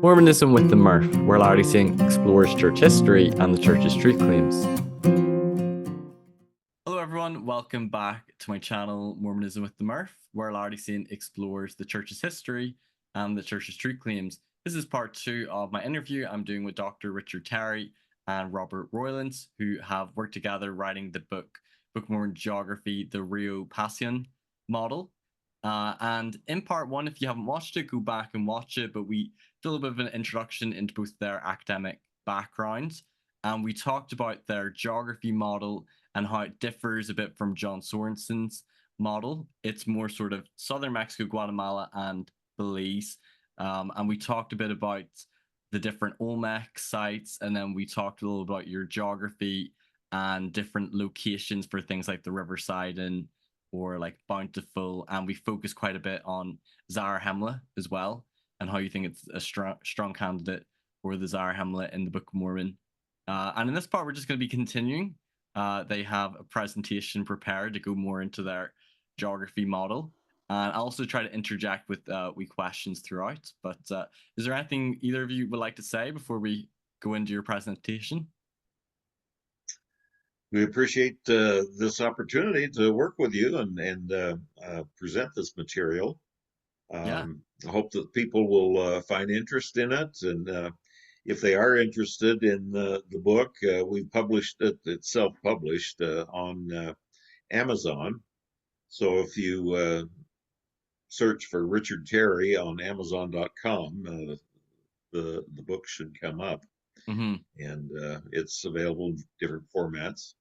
Mormonism with the Murph, where Larry Singh explores church history and the church's truth claims. Hello everyone, welcome back to my channel Mormonism with the Murph, where Larry Singh explores the church's history and the church's truth claims. This is part 2 of my interview I'm doing with Dr. Richard Terry and Robert Roylance, who have worked together writing the Book of Mormon Geography, the Rio Pasion model. And in part 1, if you haven't watched it, go back and watch it, but we did a little bit of an introduction into both their academic backgrounds, and we talked about their geography model and how it differs a bit from John Sorensen's model. It's more sort of southern Mexico, Guatemala, and Belize. And we talked a bit about the different Olmec sites, and then we talked a little about your geography and different locations for things like the Riverside and or like Bountiful, and we focus quite a bit on Zarahemla as well, and how you think it's a strong candidate for the Zarahemla in the Book of Mormon. And in this part, we're just going to be continuing. They have a presentation prepared to go more into their geography model, and I'll also try to interject with wee questions throughout. But is there anything either of you would like to say before we go into your presentation? We appreciate this opportunity to work with you and present this material. Yeah. I hope that people will find interest in it, and if they are interested in the book, we published it. It's self-published on Amazon. So if you search for Richard Terry on Amazon.com, the book should come up, Mm-hmm. and it's available in different formats.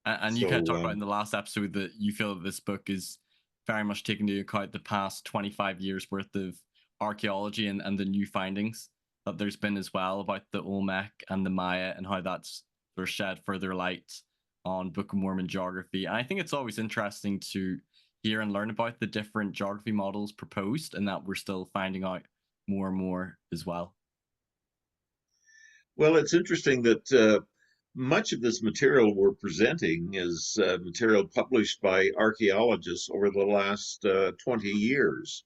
And you kind of So talked about in the last episode that you feel that this book is very much taking into account the past 25 years worth of archaeology and the new findings that there's been as well about the Olmec and the Maya and how that's sort of shed further light on Book of Mormon geography. And I think it's always interesting to hear and learn about the different geography models proposed and that we're still finding out more and more as well. Well, it's interesting that much of this material we're presenting is material published by archaeologists over the last 20 years.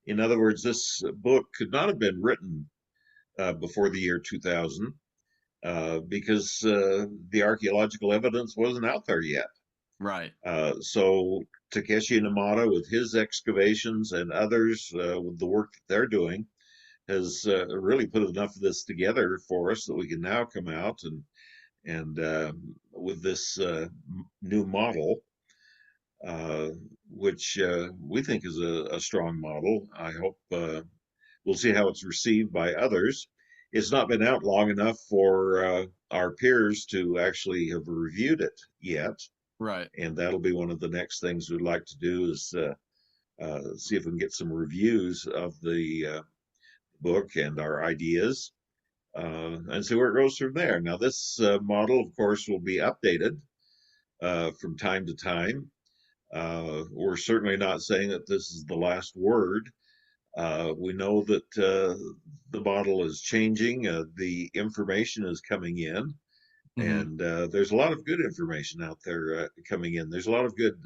In other words, this book could not have been written before the year 2000 because the archaeological evidence wasn't out there yet. Right. So Takeshi Namata, with his excavations, and others with the work that they're doing, has really put enough of this together for us that we can now come out and with this new model, which we think is a strong model. I hope we'll see how it's received by others. It's not been out long enough for our peers to actually have reviewed it yet. Right. And that'll be one of the next things we'd like to do is see if we can get some reviews of the book and our ideas, and see where it goes from there. Now, this model, of course, will be updated from time to time. We're certainly not saying that this is the last word. We know that the model is changing, the information is coming in, Mm-hmm. and there's a lot of good information out there coming in. There's a lot of good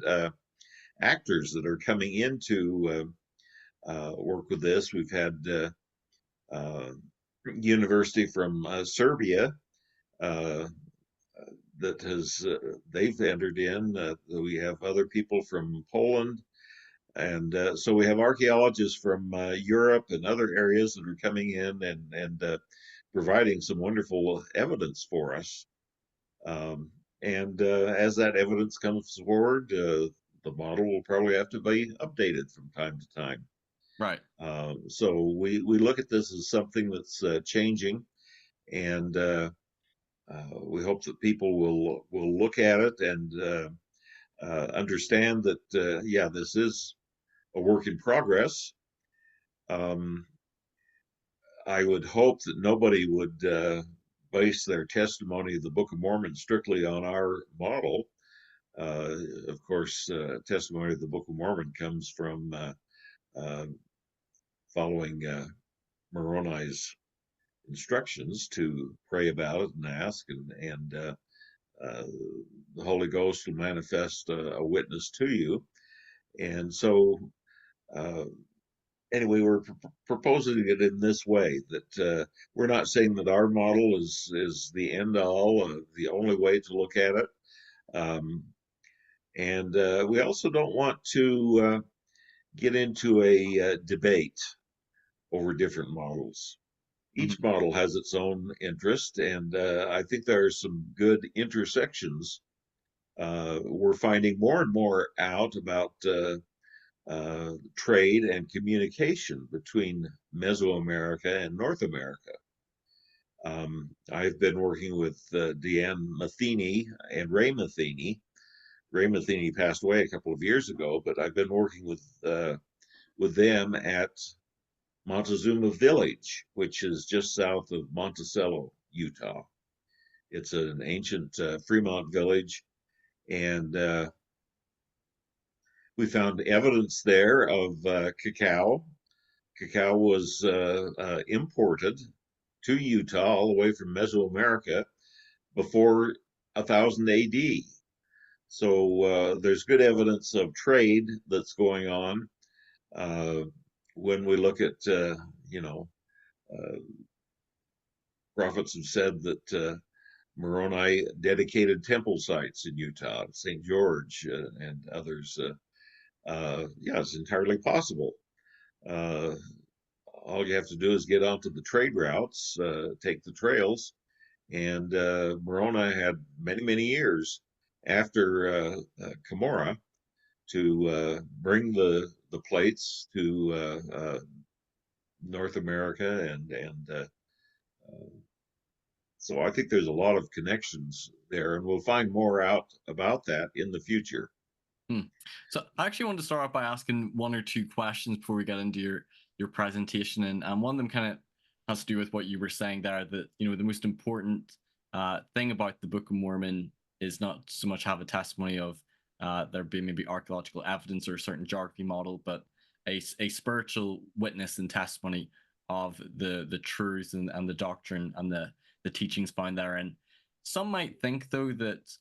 actors that are coming in to work with this. We've had university from Serbia that has they've entered in. We have other people from Poland, and so we have archaeologists from Europe and other areas that are coming in and providing some wonderful evidence for us. And as that evidence comes forward, the model will probably have to be updated from time to time. Right. So we look at this as something that's changing, and we hope that people will look at it and understand that yeah, this is a work in progress. Um, I would hope that nobody would base their testimony of the Book of Mormon strictly on our model. Of course, testimony of the Book of Mormon comes from uh, following Moroni's instructions to pray about it and ask, and the Holy Ghost will manifest a witness to you. And so anyway, we're proposing it in this way, that we're not saying that our model is the end all, the only way to look at it. And we also don't want to get into a debate over different models. Mhm. Each model has its own interest, and I think there are some good intersections. We're finding more and more out about trade and communication between Mesoamerica and North America. I've been working with Deanne Matheny and Ray Matheny. Ray Matheny passed away a couple of years ago, but I've been working with them at Montezuma Village, which is just south of Monticello, Utah. It's an ancient Fremont village, and we found evidence there of cacao. Cacao was imported to Utah all the way from Mesoamerica before 1000 AD. So there's good evidence of trade that's going on. When we look at, uh, prophets have said that Moroni dedicated temple sites in Utah, St. George and others. Yeah, it's entirely possible. Uh, all you have to do is get onto the trade routes, take the trails, and Moroni had many, many years after Cumorah to bring the plates to North America, and so I think there's a lot of connections there, and we'll find more out about that in the future. Hmm. So I actually want to start off by asking one or two questions before we get into your presentation, and one of them kind of has to do with what you were saying there. That the most important thing about the Book of Mormon is not so much have a testimony of there being maybe archaeological evidence or a certain geography model, but a spiritual witness and testimony of the truths and the doctrine and the teachings found there. And some might think though that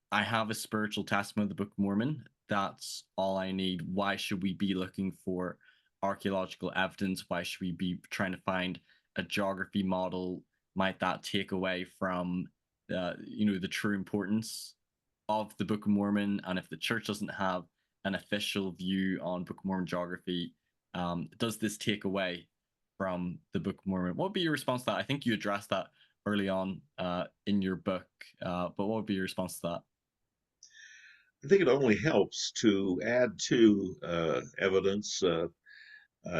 I have a spiritual testimony of the Book of Mormon. That's all I need. Why should we be looking for archaeological evidence? Why should we be trying to find a geography model? Might that take away from the true importance of the Book of Mormon? And if the church doesn't have an official view on Book of Mormon geography, does this take away from the Book of Mormon? What would be your response to that? I think you addressed that early on in your book, but what would be your response to that? I think it only helps to add to evidence.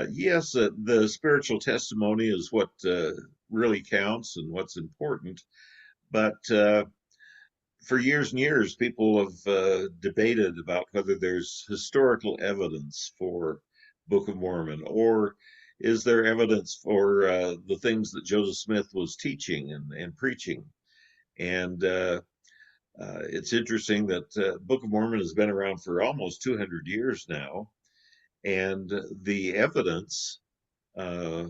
Yes, the spiritual testimony is what really counts and what's important, but for years and years, people have debated about whether there's historical evidence for Book of Mormon, or is there evidence for the things that Joseph Smith was teaching and preaching. And it's interesting that Book of Mormon has been around for almost 200 years now, and the evidence, uh,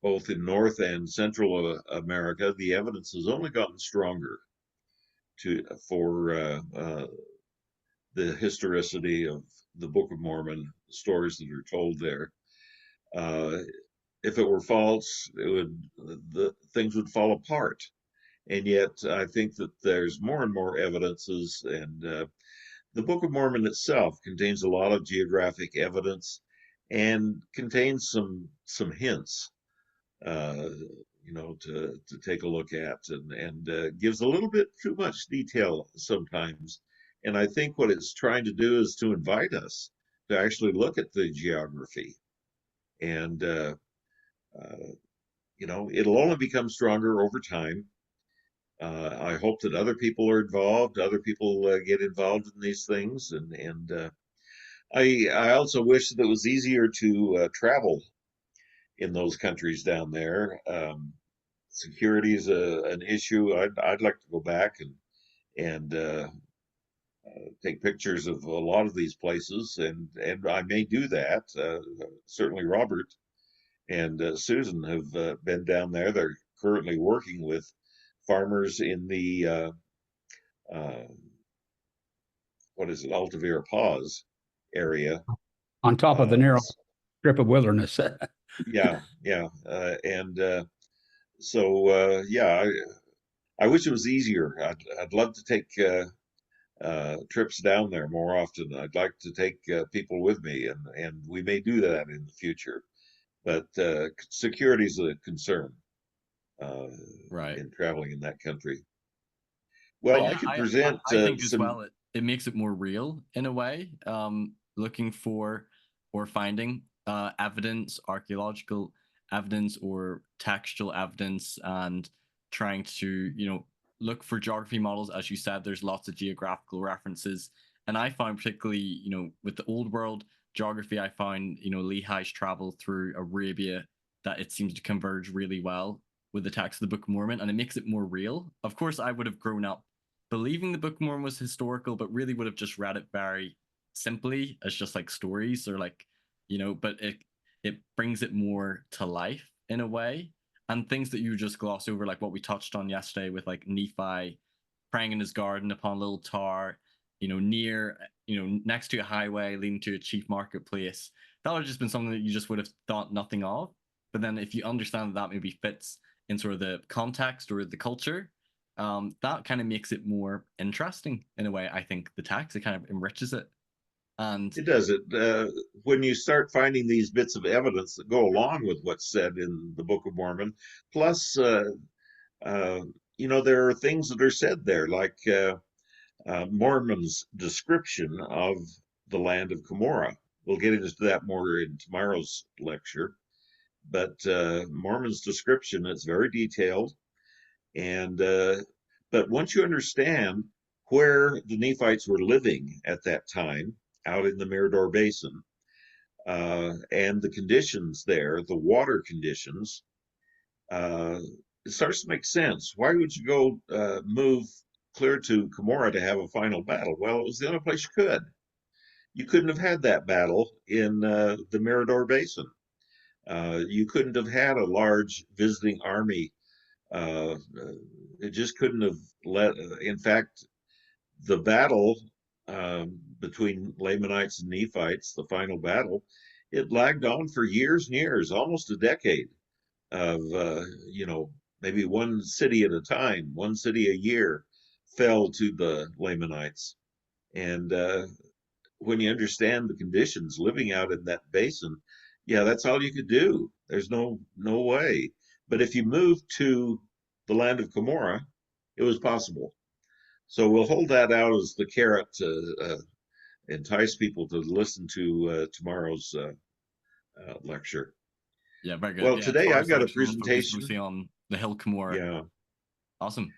both in North and Central America, the evidence has only gotten stronger for the historicity of the Book of Mormon, the stories that are told there. Uh, if it were false, the things would fall apart. And yet, I think that there's more and more evidences, and the Book of Mormon itself contains a lot of geographic evidence and contains some hints, uh, to take a look at, and gives a little bit too much detail sometimes. And I think what it's trying to do is to invite us to actually look at the geography, and uh, it'll only become stronger over time. I hope that other people are involved, other people get involved in these things, and I also wish that it was easier to travel in those countries down there. Security is an issue. I'd like to go back and take pictures of a lot of these places, and I may do that. Certainly, Robert and Susan have been down there. They're currently working with farmers in the uh, what is it, Altavira Paws area. On top of the Uh, narrow. strip of wilderness. Yeah, yeah, and so yeah, I wish it was easier. I'd love to take trips down there more often. I'd like to take people with me, and we may do that in the future. But security is a concern uh, Right. in traveling in that country. But Well, I yeah, could I present I think as some. well it makes it more real in a way. Looking for or finding evidence, archaeological evidence or textual evidence, and trying to look for geography models. As you said, there's lots of geographical references, and I found particularly with the old world geography, I found Lehi's travel through Arabia that it seems to converge really well with the text of the Book of Mormon, and it makes it more real. Of course, I would have grown up believing the Book of Mormon was historical, but really would have just read it very simply as just like stories or like, but it brings it more to life in a way. And things that you just gloss over, like what we touched on yesterday with like Nephi praying in his garden upon a little tower, near, next to a highway leading to a chief marketplace. That would have just been something that you just would have thought nothing of. But then if you understand that maybe fits in sort of the context or the culture, that kind of makes it more interesting in a way. I think the text, it kind of enriches it. And It does it when you start finding these bits of evidence that go along with what's said in the Book of Mormon. Plus, uh, there are things that are said there, like Mormon's description of the land of Cumorah. We'll get into that more in tomorrow's lecture. But Mormon's description is very detailed, and but once you understand where the Nephites were living at that time, out in the Mirador Basin, and the conditions there, the water conditions, uh, it starts to make sense. Why would you go move clear to Cumorah to have a final battle? Well, it was the only place you could. You couldn't have had that battle in the Mirador Basin. You couldn't have had a large visiting army. It just couldn't have let. In fact, the battle between Lamanites and Nephites, the final battle, it lagged on for years and years, almost a decade of, maybe one city at a time, one city a year fell to the Lamanites. And when you understand the conditions living out in that basin, yeah, that's all you could do. There's no way. But if you moved to the land of Cumorah, it was possible. So we'll hold that out as the carrot to entice people to listen to tomorrow's lecture. yeah, very good. Well, Yeah, today I've tomorrow's got a lecture will focus presentation. mostly on the Hill Cumorah. Yeah, Awesome.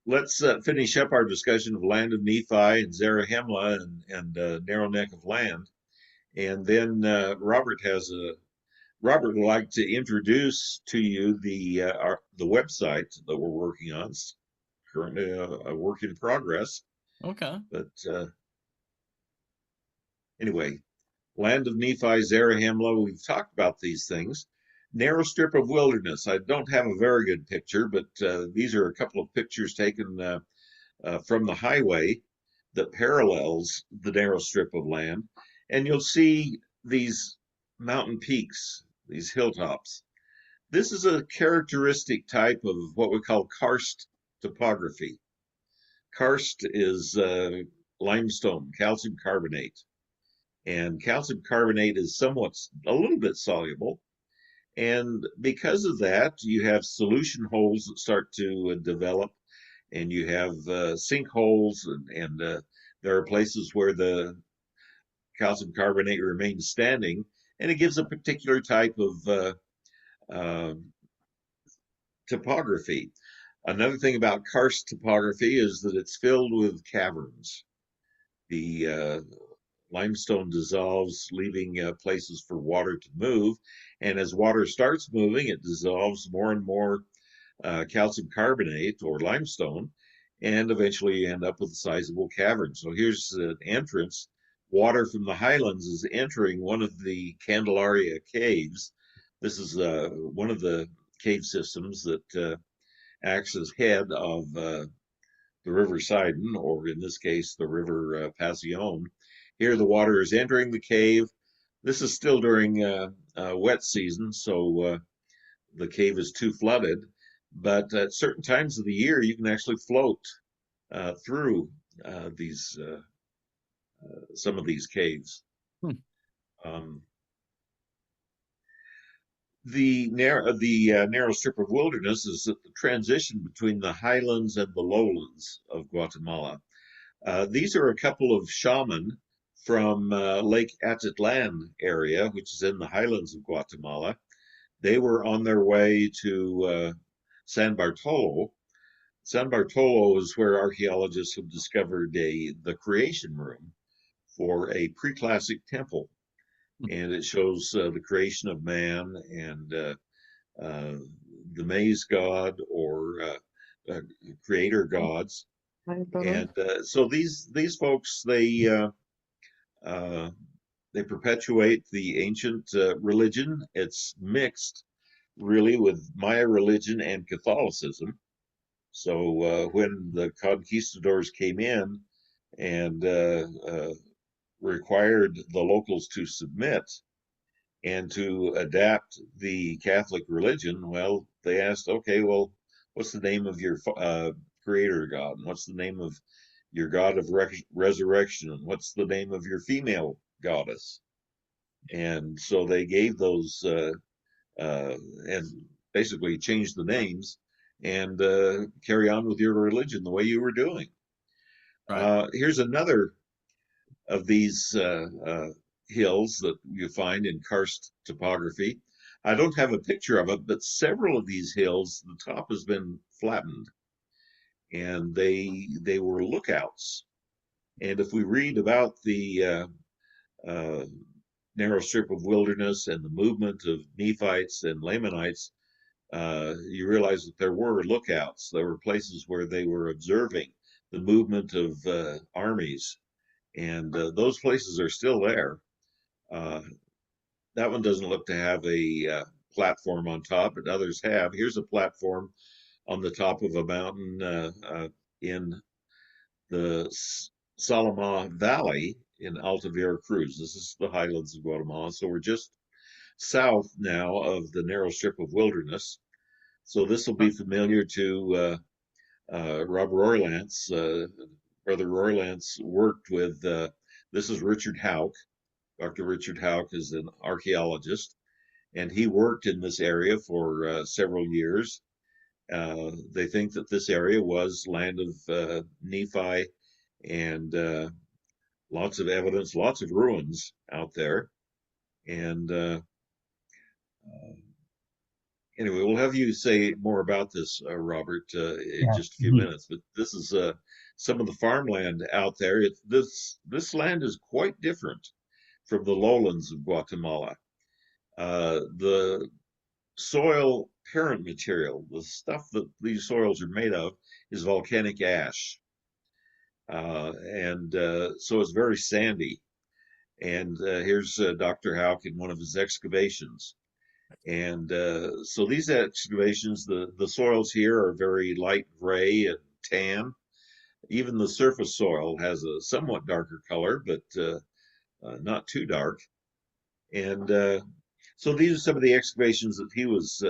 let's finish up our discussion of land of Nephi and Zarahemla and narrow neck of land, and then Robert would like to introduce to you the website that we're working on. It's currently a work in progress, Okay. but anyway, land of Nephi, Zarahemla, we've talked about these things. Narrow strip of wilderness. I don't have a very good picture, but these are a couple of pictures taken from the highway that parallels the narrow strip of land. And you'll see these mountain peaks, these hilltops. This is a characteristic type of what we call karst topography. Karst is limestone, calcium carbonate. And calcium carbonate is somewhat, a little bit soluble. And because of that, you have solution holes that start to develop, and you have sinkholes, and there are places where the calcium carbonate remains standing, and it gives a particular type of uh, topography. Another thing about karst topography is that it's filled with caverns. The limestone dissolves, leaving places for water to move. And as water starts moving, it dissolves more and more calcium carbonate or limestone, and eventually you end up with a sizable cavern. So here's an entrance. Water from the highlands is entering one of the Candelaria caves. This is one of the cave systems that acts as head of the River Sidon, or in this case, the River Pasion. Here, the water is entering the cave. This is still during wet season, so the cave is too flooded. But at certain times of the year, you can actually float through these some of these caves. Hmm. Um, narrow strip of wilderness is at the transition between the highlands and the lowlands of Guatemala. These are a couple of shaman from Lake Atitlan area, which is in the highlands of Guatemala. They were on their way to San Bartolo. San Bartolo is where archaeologists have discovered the creation room for a pre-classic temple, and it shows the creation of man and uh, the maize god or creator gods. And so these folks uh, they perpetuate the ancient religion. It's mixed really with Maya religion and Catholicism. So when the conquistadors came in and required the locals to submit and to adapt the Catholic religion, well, they asked, okay, well, what's the name of your creator God? And what's the name of your God of resurrection? And what's the name of your female goddess? And so they gave those and basically changed the names and carry on with your religion the way you were doing. Right. Here's another of these hills that you find in karst topography. I don't have a picture of it, but several of these hills, the top has been flattened, and they were lookouts. And if we read about the uh, narrow strip of wilderness and the movement of Nephites and Lamanites, you realize that there were lookouts. There were places where they were observing the movement of armies, and those places are still there. Uh, that one doesn't look to have a platform on top, but others have. Here's a platform on the top of a mountain in the Salama Valley in Alta Veracruz. This is the highlands of Guatemala. So we're just south now of the narrow strip of wilderness. So this will be familiar to Rob Roylance. Brother Roylance worked with, this is Richard Houck. Dr. Richard Houck is an archaeologist, and he worked in this area for several years. They think that this area was land of Nephi, and lots of evidence, lots of ruins out there. And anyway, we'll have you say more about this, Robert, in Yeah. just a few minutes. But this is some of the farmland out there. This land is quite different from the lowlands of Guatemala. The soil parent material, the stuff that these soils are made of, is volcanic ash. And so it's very sandy. And here's Dr. Houck in one of his excavations. And so these excavations, the soils here are very light gray and tan. Even the surface soil has a somewhat darker color, but not too dark. And so these are some of the excavations that he was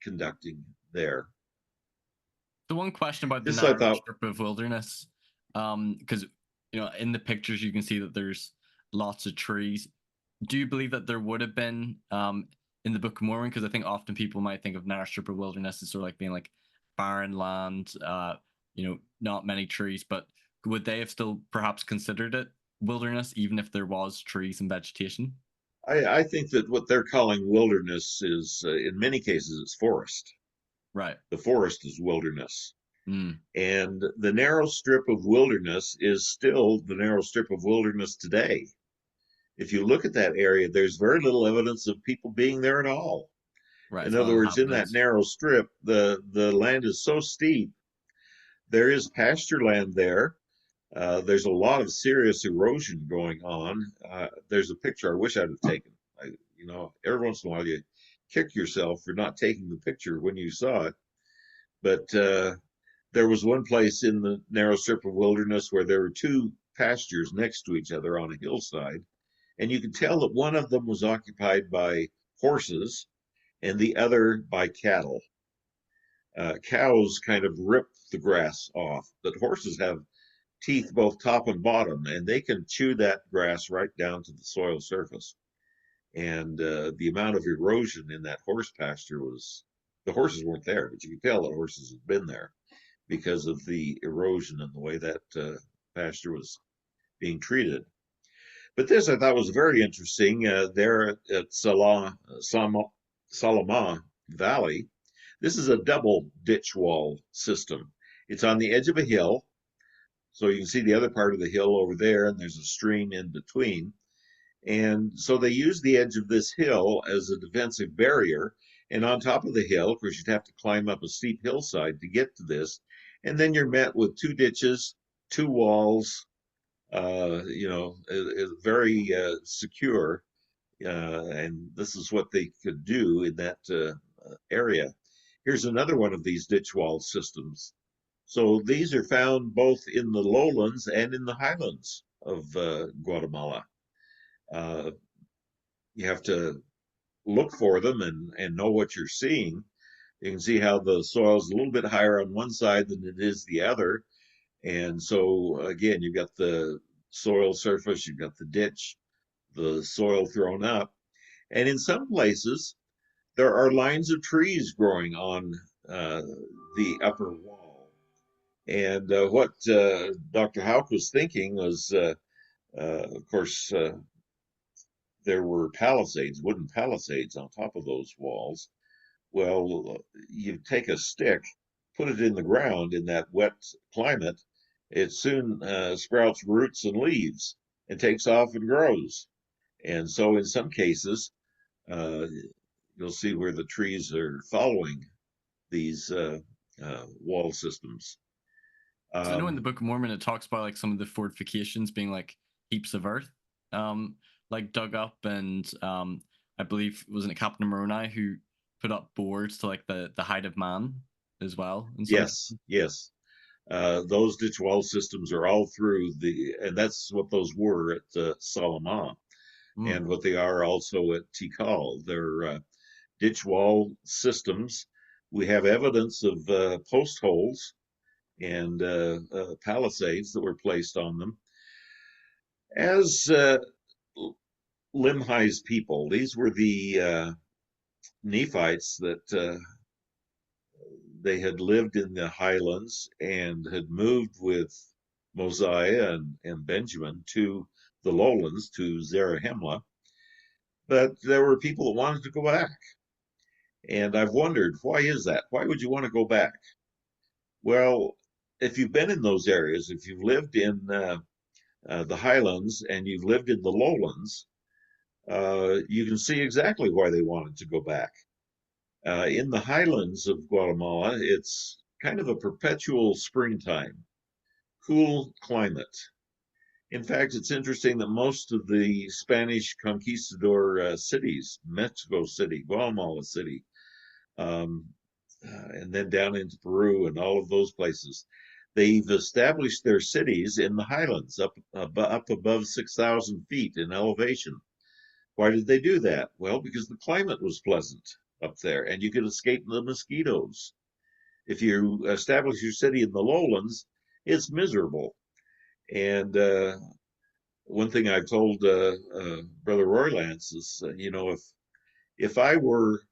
conducting there. The one question about the This I narrow thought, strip of wilderness, because in the pictures you can see that there's lots of trees. Do you believe that there would have been in the Book of Mormon? Because I think often people might think of narrow strip of wilderness as sort of like being like barren land, not many trees. But would they have still perhaps considered it wilderness, even if there was trees and vegetation? I think that what they're calling wilderness is, in many cases, it's forest. Right. The forest is wilderness. Mm. And the narrow strip of wilderness is still the narrow strip of wilderness today. If you look at that area, there's very little evidence of people being there at all. Right. In It's other words, in that uninhabited. narrow strip, the land is so steep. There is pasture land there. There's a lot of serious erosion going on. There's a picture I wish I'd have taken. Every once in a while you kick yourself for not taking the picture when you saw it. But there was one place in the narrow strip of wilderness where there were two pastures next to each other on a hillside, and you could tell that one of them was occupied by horses and the other by cattle. Cows kind of rip the grass off, but horses have teeth both top and bottom, and they can chew that grass right down to the soil surface. And the amount of erosion in that horse pasture was, the horses weren't there, but you could tell the horses had been there because of the erosion and the way that pasture was being treated. But this I thought was very interesting. There at Salama Valley, this is a double ditch wall system. It's on the edge of a hill, so you can see the other part of the hill over there, and there's a stream in between. And so they use the edge of this hill as a defensive barrier. And on top of the hill, of course, you'd have to climb up a steep hillside to get to this. And then you're met with two ditches, two walls, very secure. And this is what they could do in that area. Here's another one of these ditch wall systems. So these are found both in the lowlands and in the highlands of Guatemala. You have to look for them and know what you're seeing. You can see how the soil is a little bit higher on one side than it is the other. And so, again, you've got the soil surface, you've got the ditch, the soil thrown up. And in some places, there are lines of trees growing on the upper wall. And what Dr. Houck was thinking was, of course, there were palisades, wooden palisades on top of those walls. Well, you take a stick, put it in the ground in that wet climate, it soon sprouts roots and leaves and takes off and grows. And so in some cases, you'll see where the trees are following these wall systems. So I know in the Book of Mormon it talks about like some of the fortifications being like heaps of earth, um, like dug up, and I believe wasn't it Captain Moroni who put up boards to like the height of man as well in some Yes, yes. Those ditch wall systems are all through and that's what those were at Salama, and what they are also at Tikal. They're ditch wall systems. We have evidence of post holes and palisades that were placed on them. As Limhi's people, these were the Nephites that they had lived in the highlands and had moved with Mosiah and Benjamin to the lowlands, to Zarahemla. But there were people that wanted to go back. And I've wondered, why is that? Why would you want to go back? Well, if you've been in those areas, if you've lived in the highlands and you've lived in the lowlands, you can see exactly why they wanted to go back. In the highlands of Guatemala, it's kind of a perpetual springtime, cool climate. In fact, it's interesting that most of the Spanish conquistador cities, Mexico City, Guatemala City, and then down into Peru and all of those places, they've established their cities in the highlands, up above 6,000 feet in elevation. Why did they do that? Well, because the climate was pleasant up there and you could escape the mosquitoes. If you establish your city in the lowlands, it's miserable. And one thing I've told Brother Roy Lance is, if I were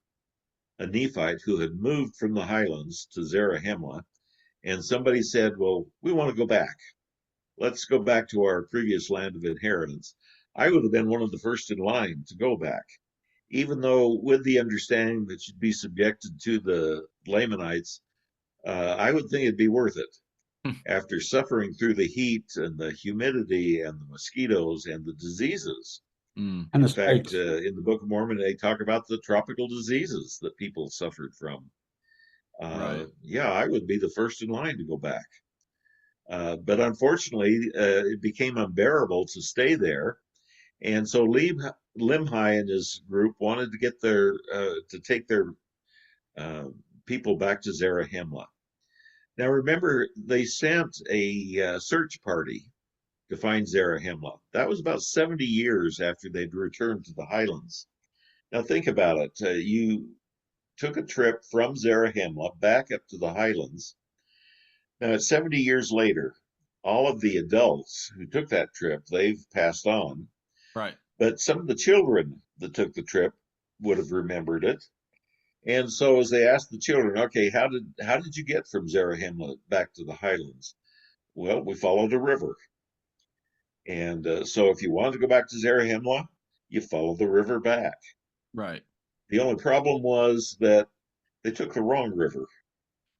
a Nephite who had moved from the highlands to Zarahemla, and somebody said, well, we want to go back. Let's go back to our previous land of inheritance. I would have been one of the first in line to go back, even though with the understanding that you'd be subjected to the Lamanites, I would think it'd be worth it. After suffering through the heat and the humidity and the mosquitoes and the diseases. And in fact, in the Book of Mormon, they talk about the tropical diseases that people suffered from. Right. Yeah, I would be the first in line to go back. But unfortunately, it became unbearable to stay there. And so Limhi and his group wanted to get to take their people back to Zarahemla. Now, remember, they sent a search party to find Zarahemla. That was about 70 years after they'd returned to the highlands. Now think about it. You took a trip from Zarahemla back up to the highlands. Now, 70 years later, all of the adults who took that trip, they've passed on. Right. But some of the children that took the trip would have remembered it. And so as they asked the children, okay, how did you get from Zarahemla back to the highlands? Well, we followed a river. And so if you wanted to go back to Zarahemla, you follow the river back. Right. The only problem was that they took the wrong river.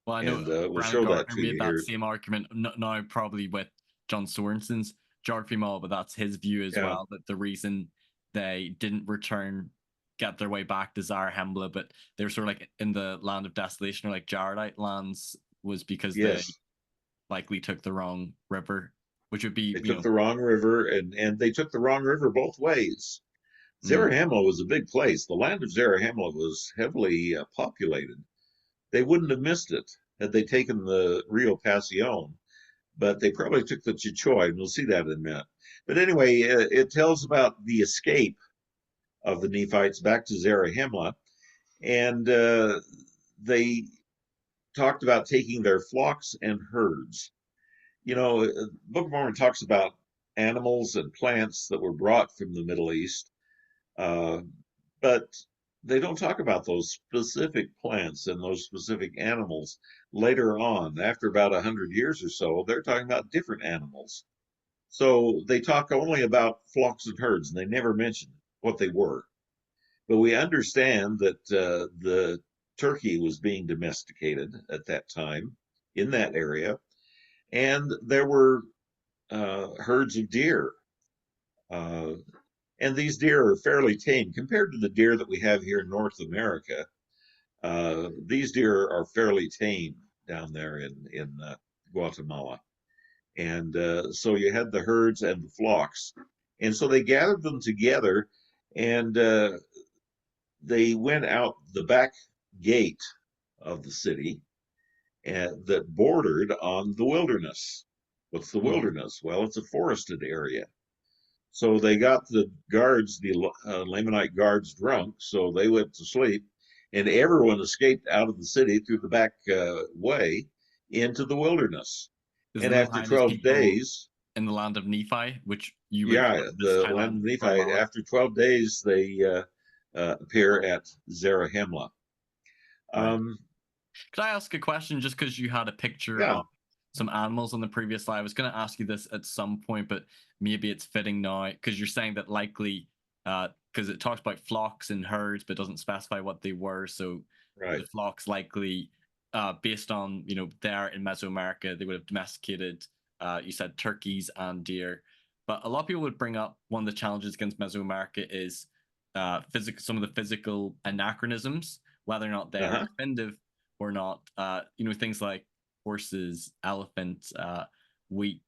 Well, I know And we'll Brandon show that Gardner to made you that here. same argument now, probably with John Sorensen's geography model, but that's his view as Yeah, well. That the reason they didn't get their way back to Zarahemla, but they were sort of like in the land of desolation or like Jaredite lands, was because they yes. likely took the wrong river, which would be, They took the wrong river, and they took the wrong river both ways. mm, Zarahemla was a big place. The land of Zarahemla was heavily populated. They wouldn't have missed it had they taken the Rio Pasion, but they probably took the Chichoy, and we'll see that in a minute. But anyway, it tells about the escape of the Nephites back to Zarahemla, and they talked about taking their flocks and herds. You know, Book of Mormon talks about animals and plants that were brought from the Middle East, uh, but they don't talk about those specific plants and those specific animals later on. After about 100 years or so, they're talking about different animals. So they talk only about flocks and herds, and they never mention what they were. But we understand that the turkey was being domesticated at that time in that area, and there were herds of deer. Uh, and these deer are fairly tame compared to the deer that we have here in North America. These deer are fairly tame down there in Guatemala. And so you had the herds and the flocks. And so they gathered them together, and they went out the back gate of the city that bordered on the wilderness. What's the mm. wilderness? Well, it's a forested area. So they got the guards, the Lamanite guards, drunk, so they went to sleep, and everyone escaped out of the city through the back way into the wilderness. Is And the after Highness 12 people days, in the land of Nephi, which you would yeah, just the land highlight of quite Nephi, well. after 12 days, they appear at Zarahemla. Right. Um, Could I ask a question just because you had a picture yeah, of some animals on the previous slide? I was going to ask you this at some point, but maybe it's fitting now because you're saying that likely, because it talks about flocks and herds, but doesn't specify what they were. So right. the flocks likely, based on, there in Mesoamerica, they would have domesticated, you said turkeys and deer. But a lot of people would bring up one of the challenges against Mesoamerica is some of the physical anachronisms, whether or not they are Uh-huh. definitive or not. Things like horses, elephants, wheat,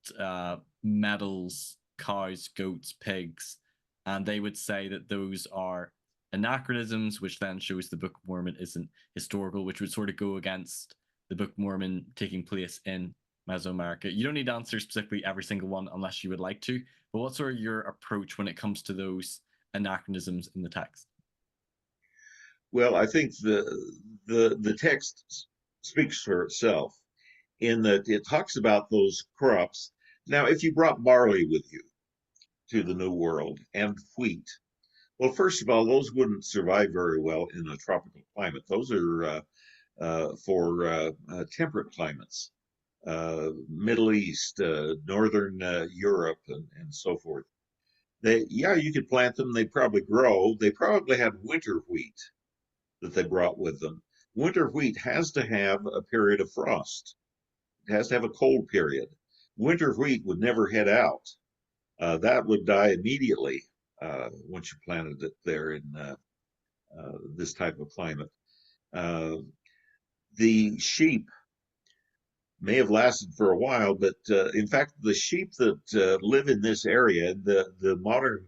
metals, cows, goats, pigs, and they would say that those are anachronisms, which then shows the Book of Mormon isn't historical, which would sort of go against the Book of Mormon taking place in Mesoamerica. You don't need to answer specifically every single one unless you would like to, but what's sort of your approach when it comes to those anachronisms in the text? Well, I think the text speaks for itself in that it talks about those crops. Now, if you brought barley with you to the New World and wheat, well, first of all, those wouldn't survive very well in a tropical climate. Those are for temperate climates, Middle East, Northern Europe, and so forth. Yeah, you could plant them. They probably grow. They probably had winter wheat that they brought with them. Winter wheat has to have a period of frost. It has to have a cold period. Winter wheat would never head out. That would die immediately once you planted it there in this type of climate. Uh, the sheep may have lasted for a while, but in fact, the sheep that live in this area, the modern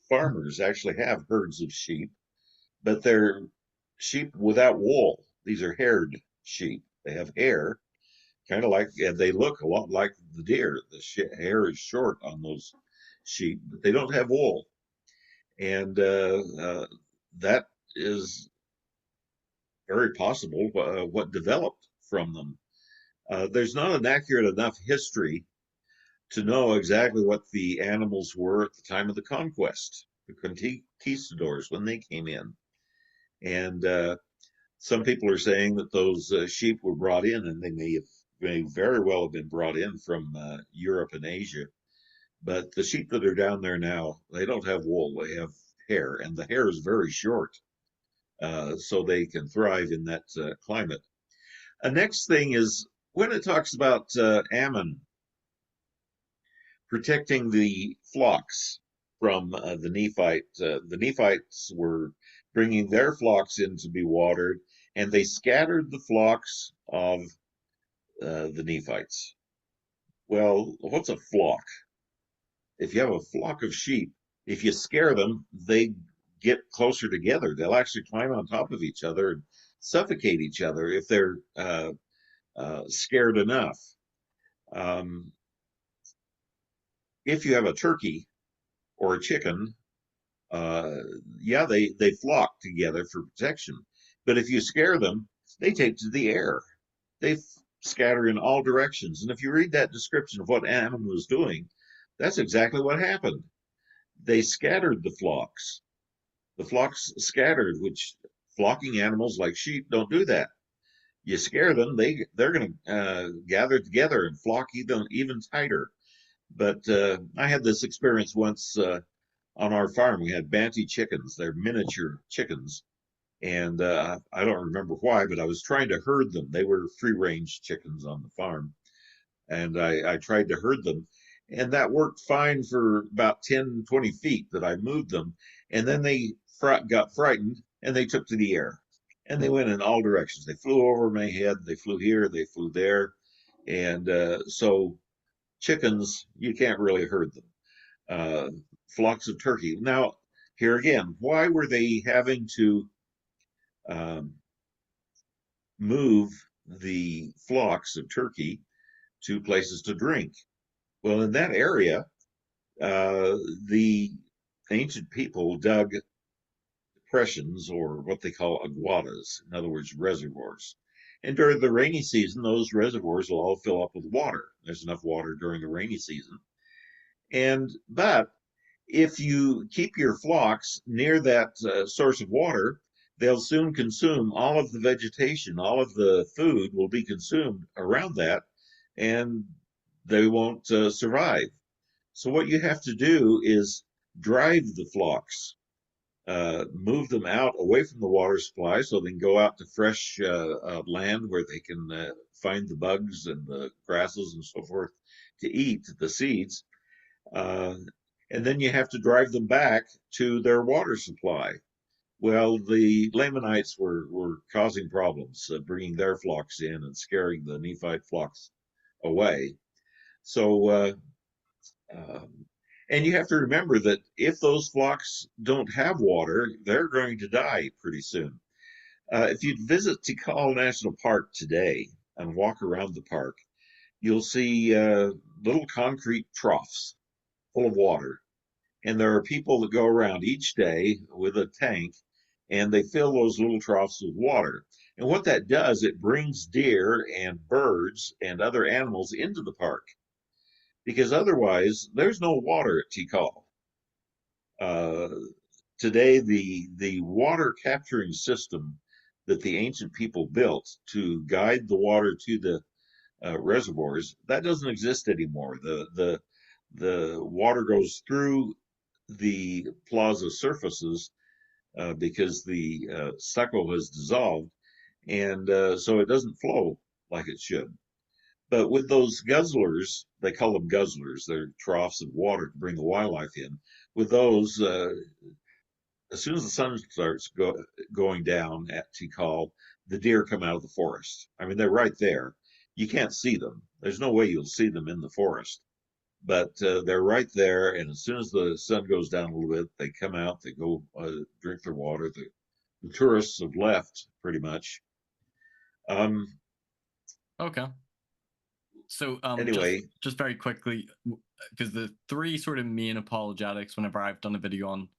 farmers actually have herds of sheep, but they're sheep without wool. These are haired sheep. They have hair, kind of like, and they look a lot like the deer. The hair is short on those sheep, but they don't have wool, and that is very possible what developed from them. There's not an accurate enough history to know exactly what the animals were at the time of the conquest, the conquistadors, when they came in. And some people are saying that those sheep were brought in, and may very well have been brought in from Europe and Asia. But the sheep that are down there now, they don't have wool; they have hair, and the hair is very short, so they can thrive in that climate. The next thing is when it talks about Ammon protecting the flocks from the Nephites were bringing their flocks in to be watered, and they scattered the flocks of the Nephites. Well, what's a flock? If you have a flock of sheep, if you scare them, they get closer together. They'll actually climb on top of each other and suffocate each other if they're scared enough. Um, if you have a turkey or a chicken, uh, yeah, they flock together for protection. But if you scare them, they take to the air. They scatter in all directions. And if you read that description of what Ammon was doing, that's exactly what happened. They scattered the flocks. The flocks scattered, which flocking animals like sheep don't do that. You scare them, they're going to gather together and flock even tighter. But I had this experience once on our farm. We had Banty chickens. They're miniature chickens. And I don't remember why, but I was trying to herd them. They were free range chickens on the farm. And I tried to herd them. And that worked fine for about 10, 20 feet that I moved them. And then they got frightened and they took to the air. And they went in all directions. They flew over my head. They flew here. They flew there. And so chickens, you can't really herd them. Uh, Flocks of turkey. Now, here again, why were they having to um, move the flocks of turkey to places to drink? Well, in that area, the ancient people dug depressions or what they call aguadas, in other words, reservoirs. And during the rainy season, those reservoirs will all fill up with water. There's enough water during the rainy season. But if you keep your flocks near that source of water, they'll soon consume all of the vegetation, all of the food will be consumed around that, and they won't survive. So, what you have to do is drive the flocks, move them out away from the water supply so they can go out to fresh land where they can find the bugs and the grasses and so forth to eat the seeds. Uh, and then you have to drive them back to their water supply. Well, the Lamanites were causing problems, bringing their flocks in and scaring the Nephite flocks away. So, um, and you have to remember that if those flocks don't have water, they're going to die pretty soon. If you visit Tikal National Park today and walk around the park, you'll see little concrete troughs full of water. And there are people that go around each day with a tank and they fill those little troughs with water. And what that does, it brings deer and birds and other animals into the park because otherwise there's no water at Tikal. Uh, Today, the water capturing system that the ancient people built to guide the water to the reservoirs, that doesn't exist anymore. The water goes through the plaza surfaces because the stucco has dissolved, and so it doesn't flow like it should. But with those guzzlers, they call them guzzlers, they're troughs of water to bring the wildlife in. With those, as soon as the sun starts going down at Tikal, the deer come out of the forest. I mean, they're right there. You can't see them. There's no way you'll see them in the forest, but they're right there. And as soon as the sun goes down a little bit, they come out. They go drink their water. The tourists have left pretty much. Um, Okay. So, anyway, just very quickly, because the three sort of main apologetics, whenever I've done a video on,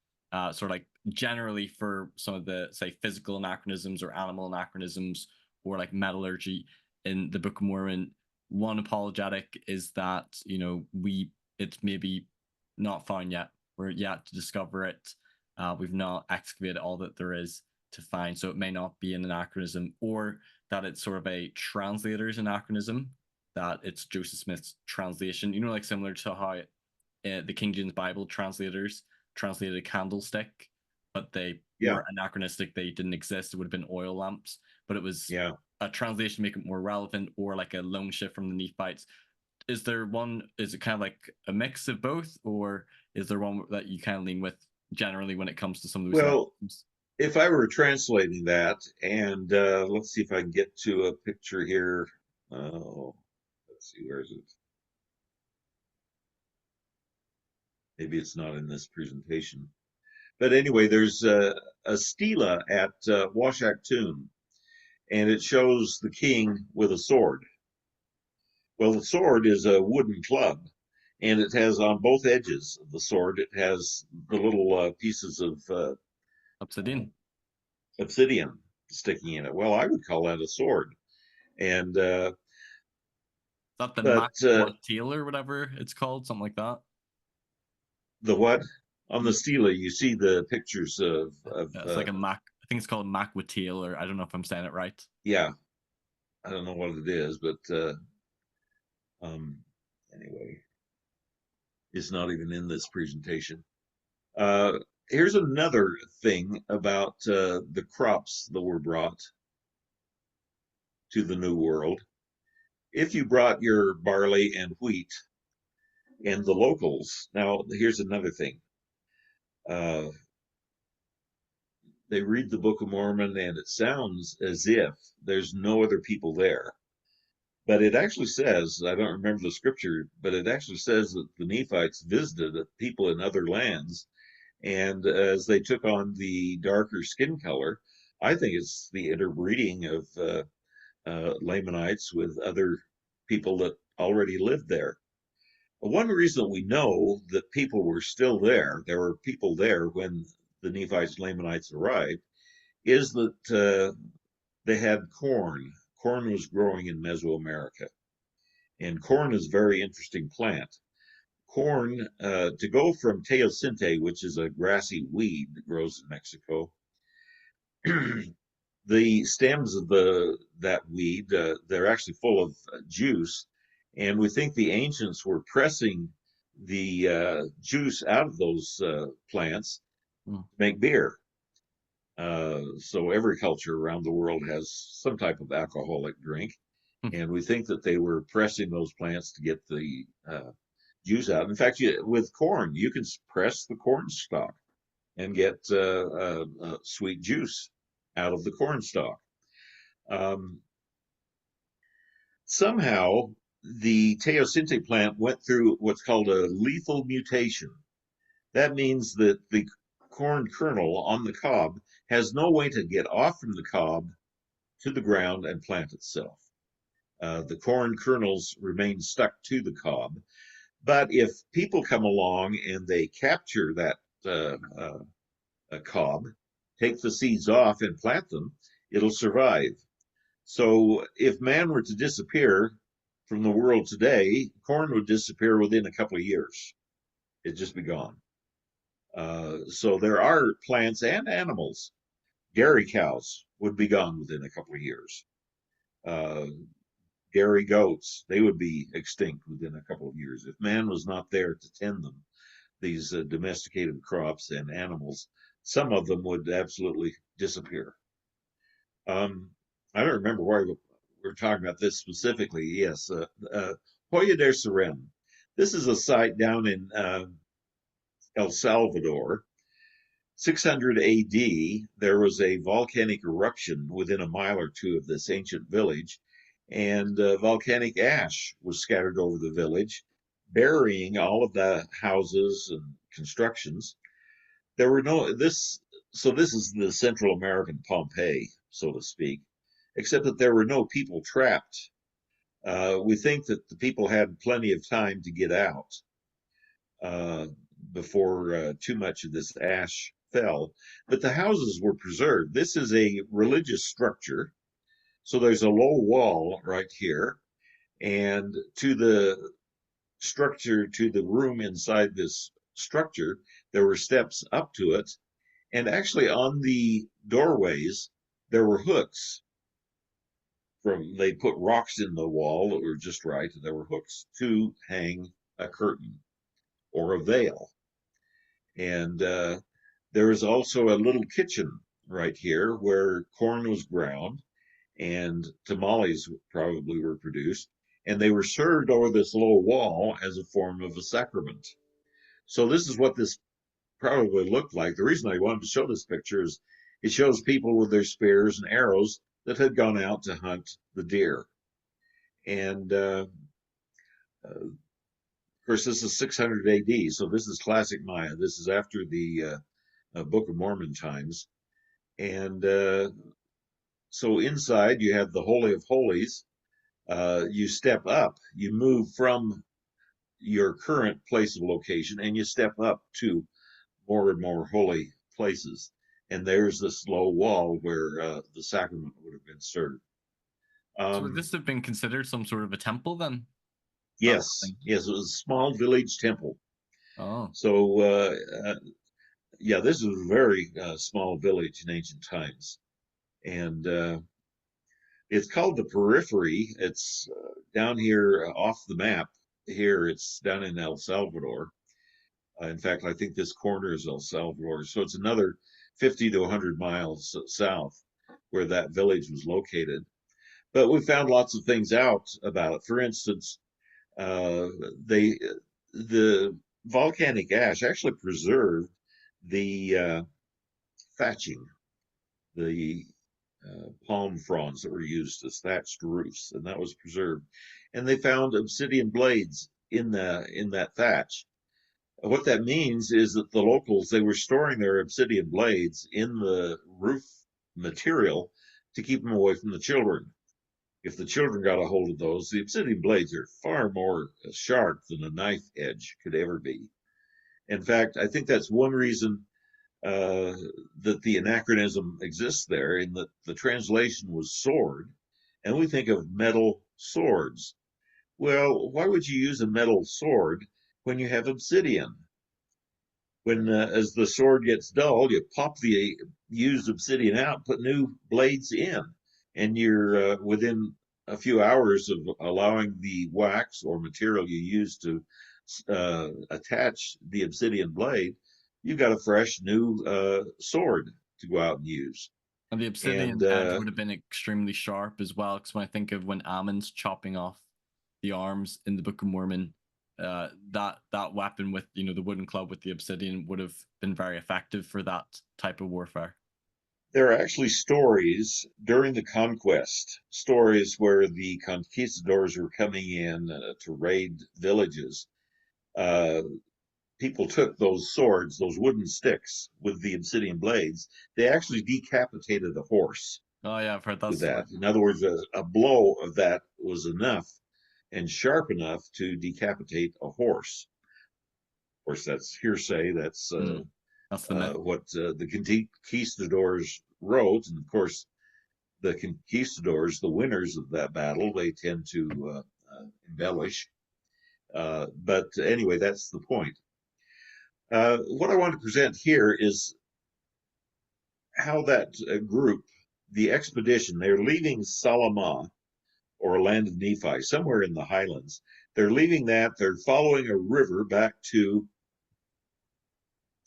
sort of like generally for some of the say physical anachronisms or animal anachronisms or like metallurgy in the Book of Mormon, one apologetic is that it's maybe not found yet. We're yet to discover it. We've not excavated all that there is to find, so it may not be an anachronism, or that it's sort of a translator's anachronism, that it's Joseph Smith's translation. Like similar to how the King James Bible translators translated a candlestick, but they yeah, were anachronistic. They didn't exist. It would have been oil lamps, but it was yeah. a translation to make it more relevant, or like a loan shift from the Nephites. Is there one? Is it kind of like a mix of both, or is there one that you kind of lean with generally when it comes to some of those Well, anachronisms? if I were translating that, and let's see if I can get to a picture here. Oh, let's see, where is it? Maybe it's not in this presentation. But anyway, there's a stela at Washak Tomb, and it shows the king with a sword. Well, the sword is a wooden club, and it has on both edges of the sword, it has the little pieces of Obsidian. obsidian sticking in it. Well, I would call that a sword. And Is that the but Mac or whatever it's called, something like that? the what on the stela, you see the pictures of Yeah, it's like a Mac. I think it's called Mac or I don't know if I'm saying it right. yeah, I don't know what it is, but um, anyway, it's not even in this presentation. Uh, Here's another thing about the crops that were brought to the New World. If you brought your barley and wheat and the locals, now here's another thing. Uh, they read the Book of Mormon and it sounds as if there's no other people there. But it actually says, I don't remember the scripture, but it actually says that the Nephites visited people in other lands. And as they took on the darker skin color, I think it's the interbreeding of Lamanites with other people that already lived there. One reason we know that people were still there were people there when the Nephites, Lamanites arrived, is that they had corn. Corn was growing in Mesoamerica. And corn is a very interesting plant. Corn, to go from teosinte, which is a grassy weed that grows in Mexico, the stems of that weed, they're actually full of juice, and we think the ancients were pressing the juice out of those plants Mm. to make beer. So every culture around the world has some type of alcoholic drink, and we think that they were pressing those plants to get the juice out. In fact, with corn, you can press the corn stalk and get sweet juice out of the corn stalk. Um, Somehow, the teosinte plant went through what's called a lethal mutation. That means that the corn kernel on the cob has no way to get off from the cob to the ground and plant itself. The corn kernels remain stuck to the cob. But if people come along and they capture that cob, take the seeds off and plant them, it'll survive. So if man were to disappear from the world today, corn would disappear within a couple of years. It'd just be gone. So there are plants and animals. Dairy cows would be gone within a couple of years. Uh, Dairy goats, they would be extinct within a couple of years. If man was not there to tend them, these domesticated crops and animals, some of them would absolutely disappear. Um, I don't remember why we're talking about this specifically. Yes, Hoya de Serem. This is a site down in El Salvador. 600 AD, there was a volcanic eruption within a mile or two of this ancient village, and volcanic ash was scattered over the village, burying all of the houses and constructions. There were no this so this is the Central American Pompeii, so to speak, except that there were no people trapped We think that the people had plenty of time to get out uh, before too much of this ash fell, but the houses were preserved. This is a religious structure, so there's a low wall right here, and to the structure, to the room inside this structure, there were steps up to it, and actually on the doorways there were hooks. They put rocks in the wall that were just right, and there were hooks to hang a curtain or a veil. And there is also a little kitchen right here where corn was ground and tamales probably were produced, and they were served over this low wall as a form of a sacrament. So this is what this probably looked like. The reason I wanted to show this picture is it shows people with their spears and arrows that had gone out to hunt the deer. And of course, this is 600 AD, so this is classic Maya. This is after the Book of Mormon times. And so inside you have the Holy of Holies. You step up, you move from your current place of location, and you step up to more and more holy places. And there's this low wall where the sacrament would have been served. So would this have been considered some sort of a temple then? That Yes, thing. yes, it was a small village temple. Oh. So, yeah, this was a very small village in ancient times. And it's called the Periphery. It's down here off the map. Here, it's down in El Salvador. In fact, I think this corner is El Salvador. So it's another 50 to 100 miles south where that village was located. But we found lots of things out about it. For instance, uh, they the volcanic ash actually preserved the thatching, the palm fronds that were used as thatched roofs, and that was preserved. And they found obsidian blades in that thatch. What that means is that the locals, they were storing their obsidian blades in the roof material to keep them away from the children. If the children got a hold of those, the obsidian blades are far more sharp than a knife edge could ever be. In fact, I think that's one reason uh, that the anachronism exists there, in that the translation was sword, and we think of metal swords. Well, why would you use a metal sword when you have obsidian? When as the sword gets dull, you pop the used obsidian out, put new blades in, and you're within a few hours of allowing the wax or material you use to attach the obsidian blade, you've got a fresh new sword to go out and use. And the And obsidian edge would have been extremely sharp as well, because when I think of when Ammon's chopping off the arms in the Book of Mormon, that weapon with the wooden club with the obsidian would have been very effective for that type of warfare. there are actually stories during the conquest, stories where the conquistadors were coming in to raid villages. Uh, People took those swords, those wooden sticks with the obsidian blades. They actually decapitated a horse Oh yeah, I've heard that with story. that. In other words, a blow of that was enough and sharp enough to decapitate a horse. Of course, that's hearsay. That's That's the myth. what the conquistadors wrote. And of course, the conquistadors, the winners of that battle, they tend to embellish. But anyway, that's the point. What I want to present here is how that group, the expedition, they're leaving Salamah, or land of Nephi, somewhere in the highlands. They're leaving that, they're following a river back to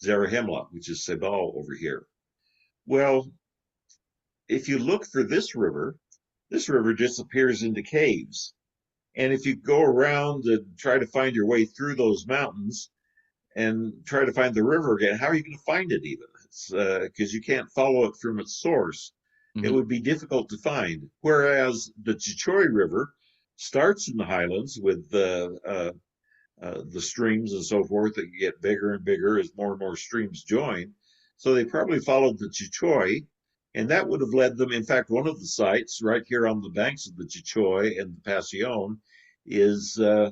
Zarahemla, which is Sebal over here. Well, if you look for this river disappears into caves. And if you go around and try to find your way through those mountains and try to find the river again, how are you going to find it even? It's because you can't follow it from its source. It would be difficult to find. Whereas the Chichoi River starts in the highlands with the streams and so forth that get bigger and bigger as more and more streams join. So they probably followed the Chichoi And that would have led them, in fact, one of the sites right here on the banks of the Chichoy and the Pasion is, uh,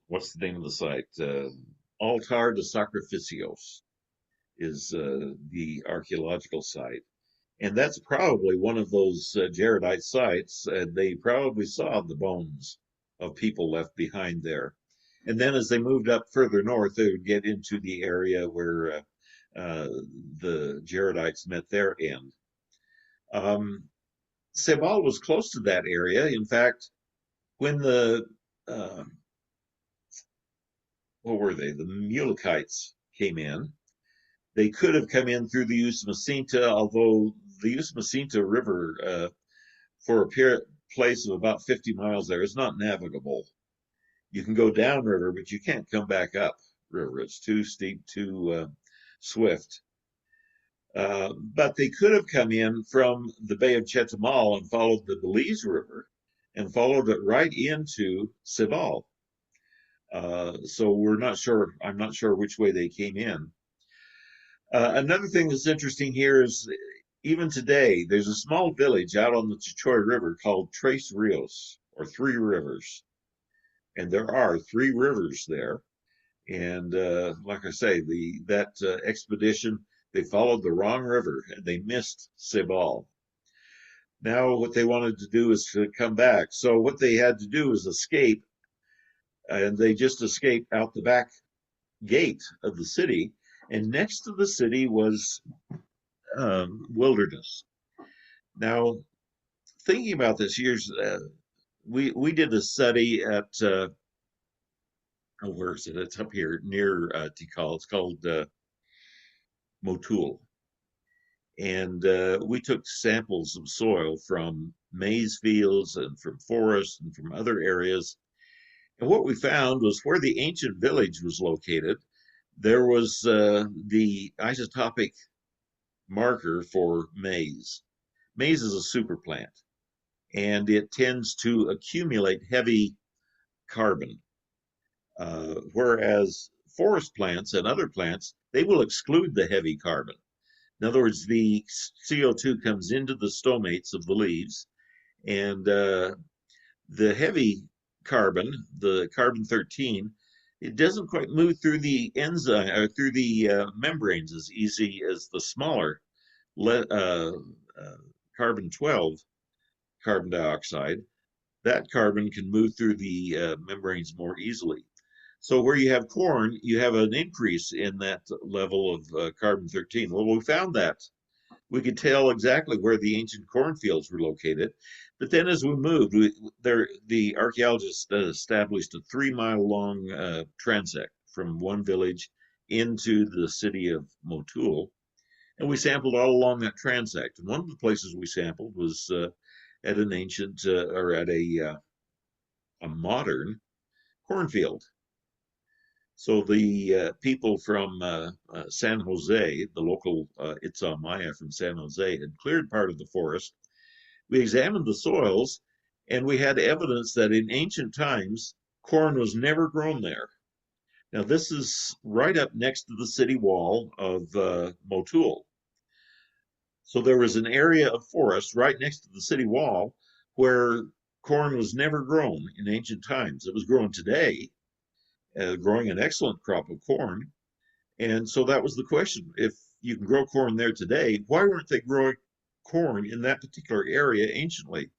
what's the name of the site? Altar de Sacrificios is the archaeological site. And that's probably one of those Jaredite sites. They probably saw the bones of people left behind there. And then as they moved up further north, they would get into the area where the Jaredites met their end. Sebal was close to that area. In fact, when uh, what were they? The Mulekites came in. They could have come in through the Usumacinta, although the Usumacinta River, for a place of about 50 miles there, is not navigable. You can go downriver, but you can't come back up river. It's too steep, too swift. But they could have come in from the Bay of Chetumal and followed the Belize River and followed it right into Cibal. So we're not sure. I'm not sure which way they came in. Another thing that's interesting here is even today, there's a small village out on the Chichoy River called Tres Rios, or Three Rivers. And there are three rivers there. And like I say, that expedition, they followed the wrong river and they missed Cibal. Now what they wanted to do is to come back. So what they had to do is escape, and they just escaped out the back gate of the city. And next to the city was wilderness. Now, thinking about this, we did a study at where is it? It's up here near Tikal. It's called Motul, and we took samples of soil from maize fields and from forests and from other areas. And what we found was where the ancient village was located, there was the isotopic marker for maize. Maize is a super plant, and it tends to accumulate heavy carbon, whereas forest plants and other plants, they will exclude the heavy carbon. In other words, the CO2 comes into the stomates of the leaves, and the heavy carbon, the carbon-13, it doesn't quite move through the enzyme or through the membranes as easy as the smaller carbon-12 carbon dioxide. That carbon can move through the membranes more easily. So where you have corn, you have an increase in that level of carbon-13. Well, we found that. We could tell exactly where the ancient cornfields were located. But then as we moved, the archaeologists established a 3-mile long transect from one village into the city of Motul. And we sampled all along that transect. And one of the places we sampled was at an ancient or at a modern cornfield. So the people from San Jose, the local Itzá Maya from San Jose, had cleared part of the forest. We examined the soils, and we had evidence that in ancient times, corn was never grown there. Now, this is right up next to the city wall of Motul. So there was an area of forest right next to the city wall where corn was never grown in ancient times. It was grown today, growing an excellent crop of corn. And so that was the question. If you can grow corn there today, why weren't they growing corn in that particular area anciently?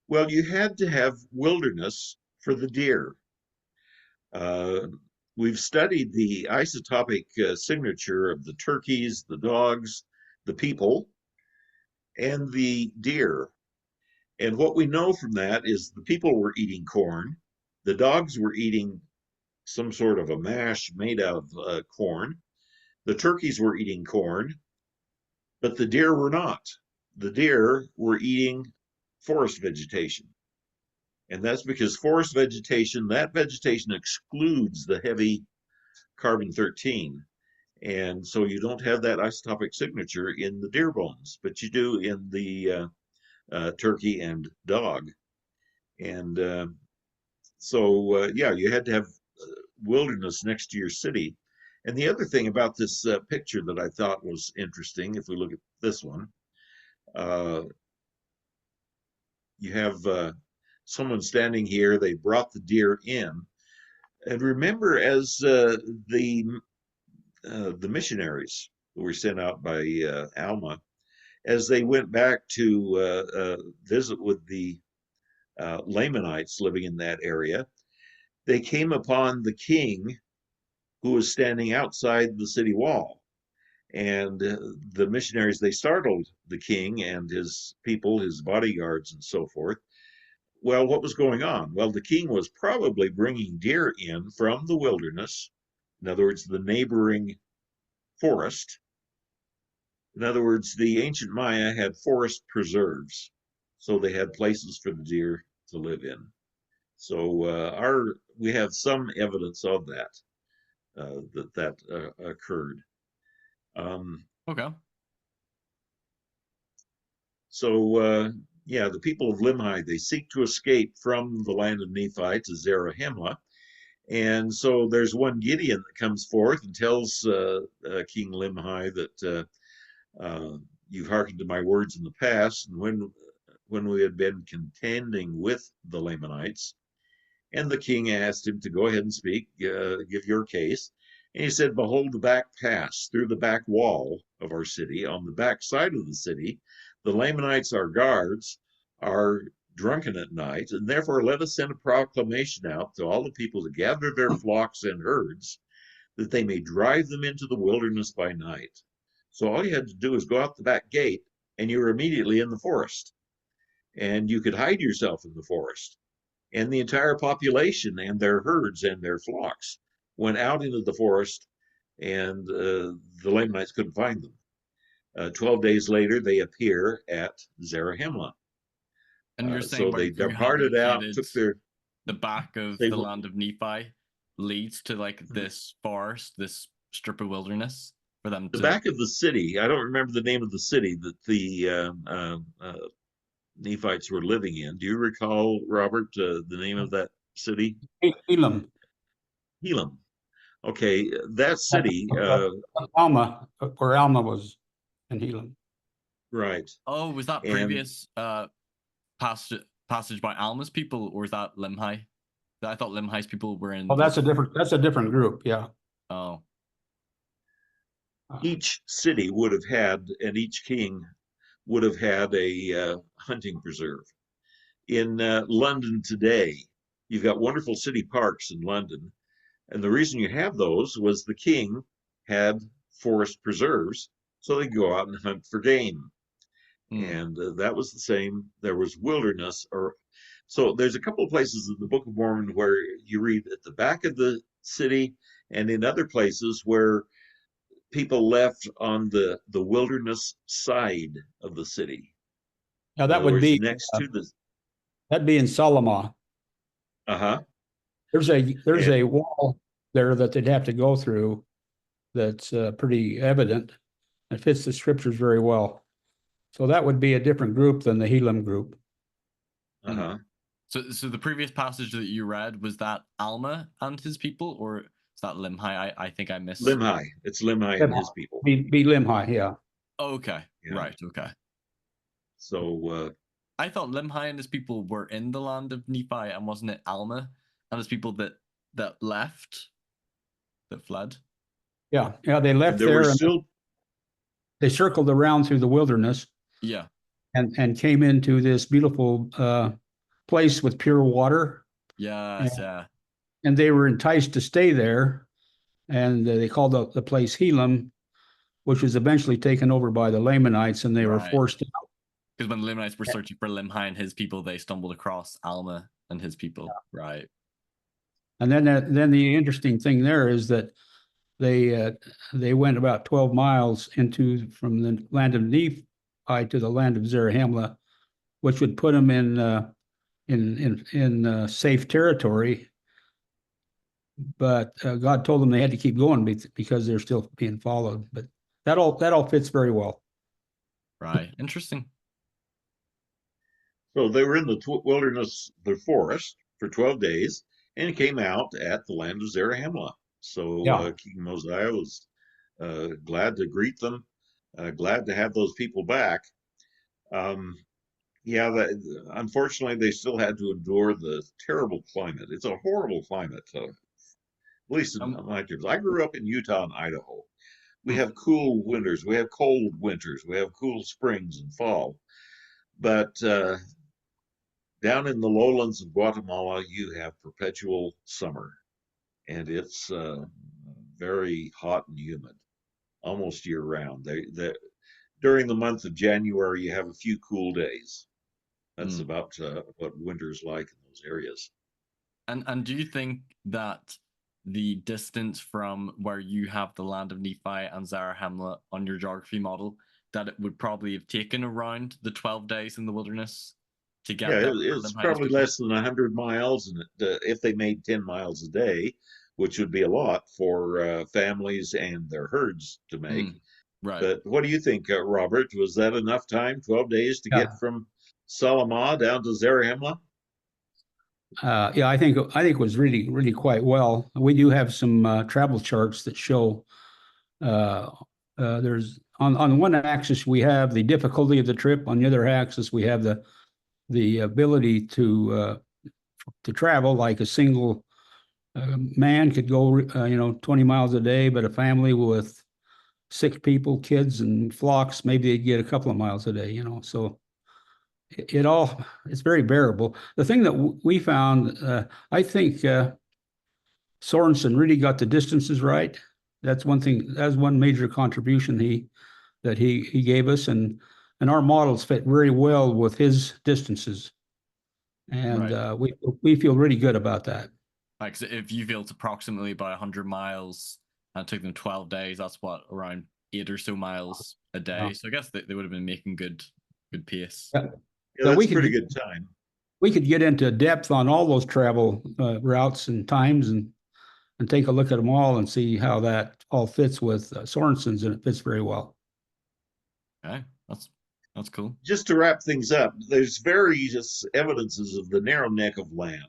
Well, you had to have wilderness for the deer. Uh, we've studied the isotopic signature of the turkeys, the dogs, the people, and the deer. And what we know from that is the people were eating corn, the dogs were eating some sort of a mash made out of corn, the turkeys were eating corn, but the deer were not. The deer were eating forest vegetation. And that's because forest vegetation, that vegetation excludes the heavy carbon-13. And so you don't have that isotopic signature in the deer bones, but you do in the turkey and dog. And yeah, you had to have wilderness next to your city. And the other thing about this picture that I thought was interesting, if we look at this one, uh, you have someone standing here. They brought the deer in, and remember, as the missionaries who were sent out by Alma, as they went back to visit with the Lamanites living in that area, they came upon the king who was standing outside the city wall. And the missionaries, they startled the king and his people, his bodyguards, and so forth. Well, what was going on? Well, the king was probably bringing deer in from the wilderness, in other words, the neighboring forest. In other words, the ancient Maya had forest preserves, so they had places for the deer to live in. So we have some evidence of that that occurred. Okay. So yeah, the people of Limhi, they seek to escape from the land of Nephi to Zarahemla. And so there's one Gideon that comes forth and tells King Limhi that you've hearkened to my words in the past, and when we had been contending with the Lamanites. And the king asked him to go ahead and speak, give your case. And he said, behold, the back pass through the back wall of our city. On the back side of the city, the Lamanites, our guards, are drunken at night, and therefore let us send a proclamation out to all the people to gather their flocks and herds, that they may drive them into the wilderness by night. So all you had to do is go out the back gate, and you were immediately in the forest. And you could hide yourself in the forest. And the entire population and their herds and their flocks went out into the forest, and the Lamanites couldn't find them. 12 days later, they appear at Zarahemla. And you're So saying where they you have it departed out, headed, took their. the back of They the land of Nephi leads to like Mhm. this forest, this strip of wilderness for them The to. back of the city. I don't remember the name of the city that the Nephites were living in. Do you recall, Robert, the name of that city? Elam. Elam. Okay, that city. Alma, where Alma was in Elam. Right. Oh, was that And previous passage by Alma's people, or is that Limhi? I thought Limhi's people were in Oh, the. that's a different group. Yeah. Oh, each city would have had, and each king would have had a hunting preserve. In London today, you've got wonderful city parks in London. And the reason you have those was the king had forest preserves, so they go out and hunt for game. And that was the same. There was wilderness, or so there's a couple of places in the Book of Mormon where you read at the back of the city, and in other places where people left on the wilderness side of the city. Now In that other would words, be next to the. that'd be in Solomon. Uh-huh. There's And a wall there that they'd have to go through. That's pretty evident. It fits the scriptures very well. So that would be a different group than the Elam group. uh-huh. so the previous passage that you read, was that Alma and his people, or is that Limhi? I think I missed. Limhi. It's Limhi and his people. Be Limhi, yeah. Oh, okay, Yeah. right, okay. So I thought Limhi and his people were in the land of Nephi, and wasn't it Alma and his people that left, that fled? Yeah, they and left there were there and still. they circled around through the wilderness Yeah, and came into this beautiful place with pure water. yes, yeah. And they were enticed to stay there, and they called the place Helam, which was eventually taken over by the Lamanites, and they were Right. forced out. Because when the Lamanites were searching for Limhi and his people, they stumbled across Alma and his people. Right. And then the interesting thing there is that they went about 12 miles into from the land of Nephi to the land of Zarahemla, which would put them in safe territory. But God told them they had to keep going because they're still being followed. But that all fits very well. Right. Interesting. So they were in the wilderness, the forest, for 12 days, and came out at the land of Zarahemla. So Yeah. King Mosiah was glad to greet them, glad to have those people back. Yeah, unfortunately, they still had to endure the terrible climate. It's a horrible climate, at least in my terms. I grew up in Utah and Idaho. We have cool winters, we have cold winters, we have cool springs and fall. But down in the lowlands of Guatemala, you have perpetual summer, and it's very hot and humid almost year round. During the month of January, you have a few cool days. That's about what winter's like in those areas. And do you think that the distance from where you have the land of Nephi and Zarahemla on your geography model, that it would probably have taken around the 12 days in the wilderness to get Yeah, there? it's probably less than 100 miles, and if they made 10 miles a day, which would be a lot for families and their herds to make. Right. But what do you think, Robert? Was that enough time, 12 days, to get from Salamah down to Zarahemla? Yeah, I think it was really quite well. We do have some travel charts that show there's on one axis we have the difficulty of the trip. On the other axis we have the ability to travel. Like a single man could go 20 miles a day, but a family with 6 people, kids and flocks, maybe they'd get a couple of miles a day. So it's very bearable. The thing that we found, I think Sorensen really got the distances right. That's one thing. That's one major contribution he gave us, and our models fit very well with his distances, and we feel really good about that. Like, so if you feel it's approximately about 100 miles and it took them 12 days, that's what, around 8 or so miles a day. So I guess they would have been making good pace. Yeah, yeah, that's pretty good time. We could get into depth on all those travel routes and times and take a look at them all and see how that all fits with Sorensen's, and it fits very well. Okay, that's cool. Just to wrap things up, there's various evidences of the narrow neck of land.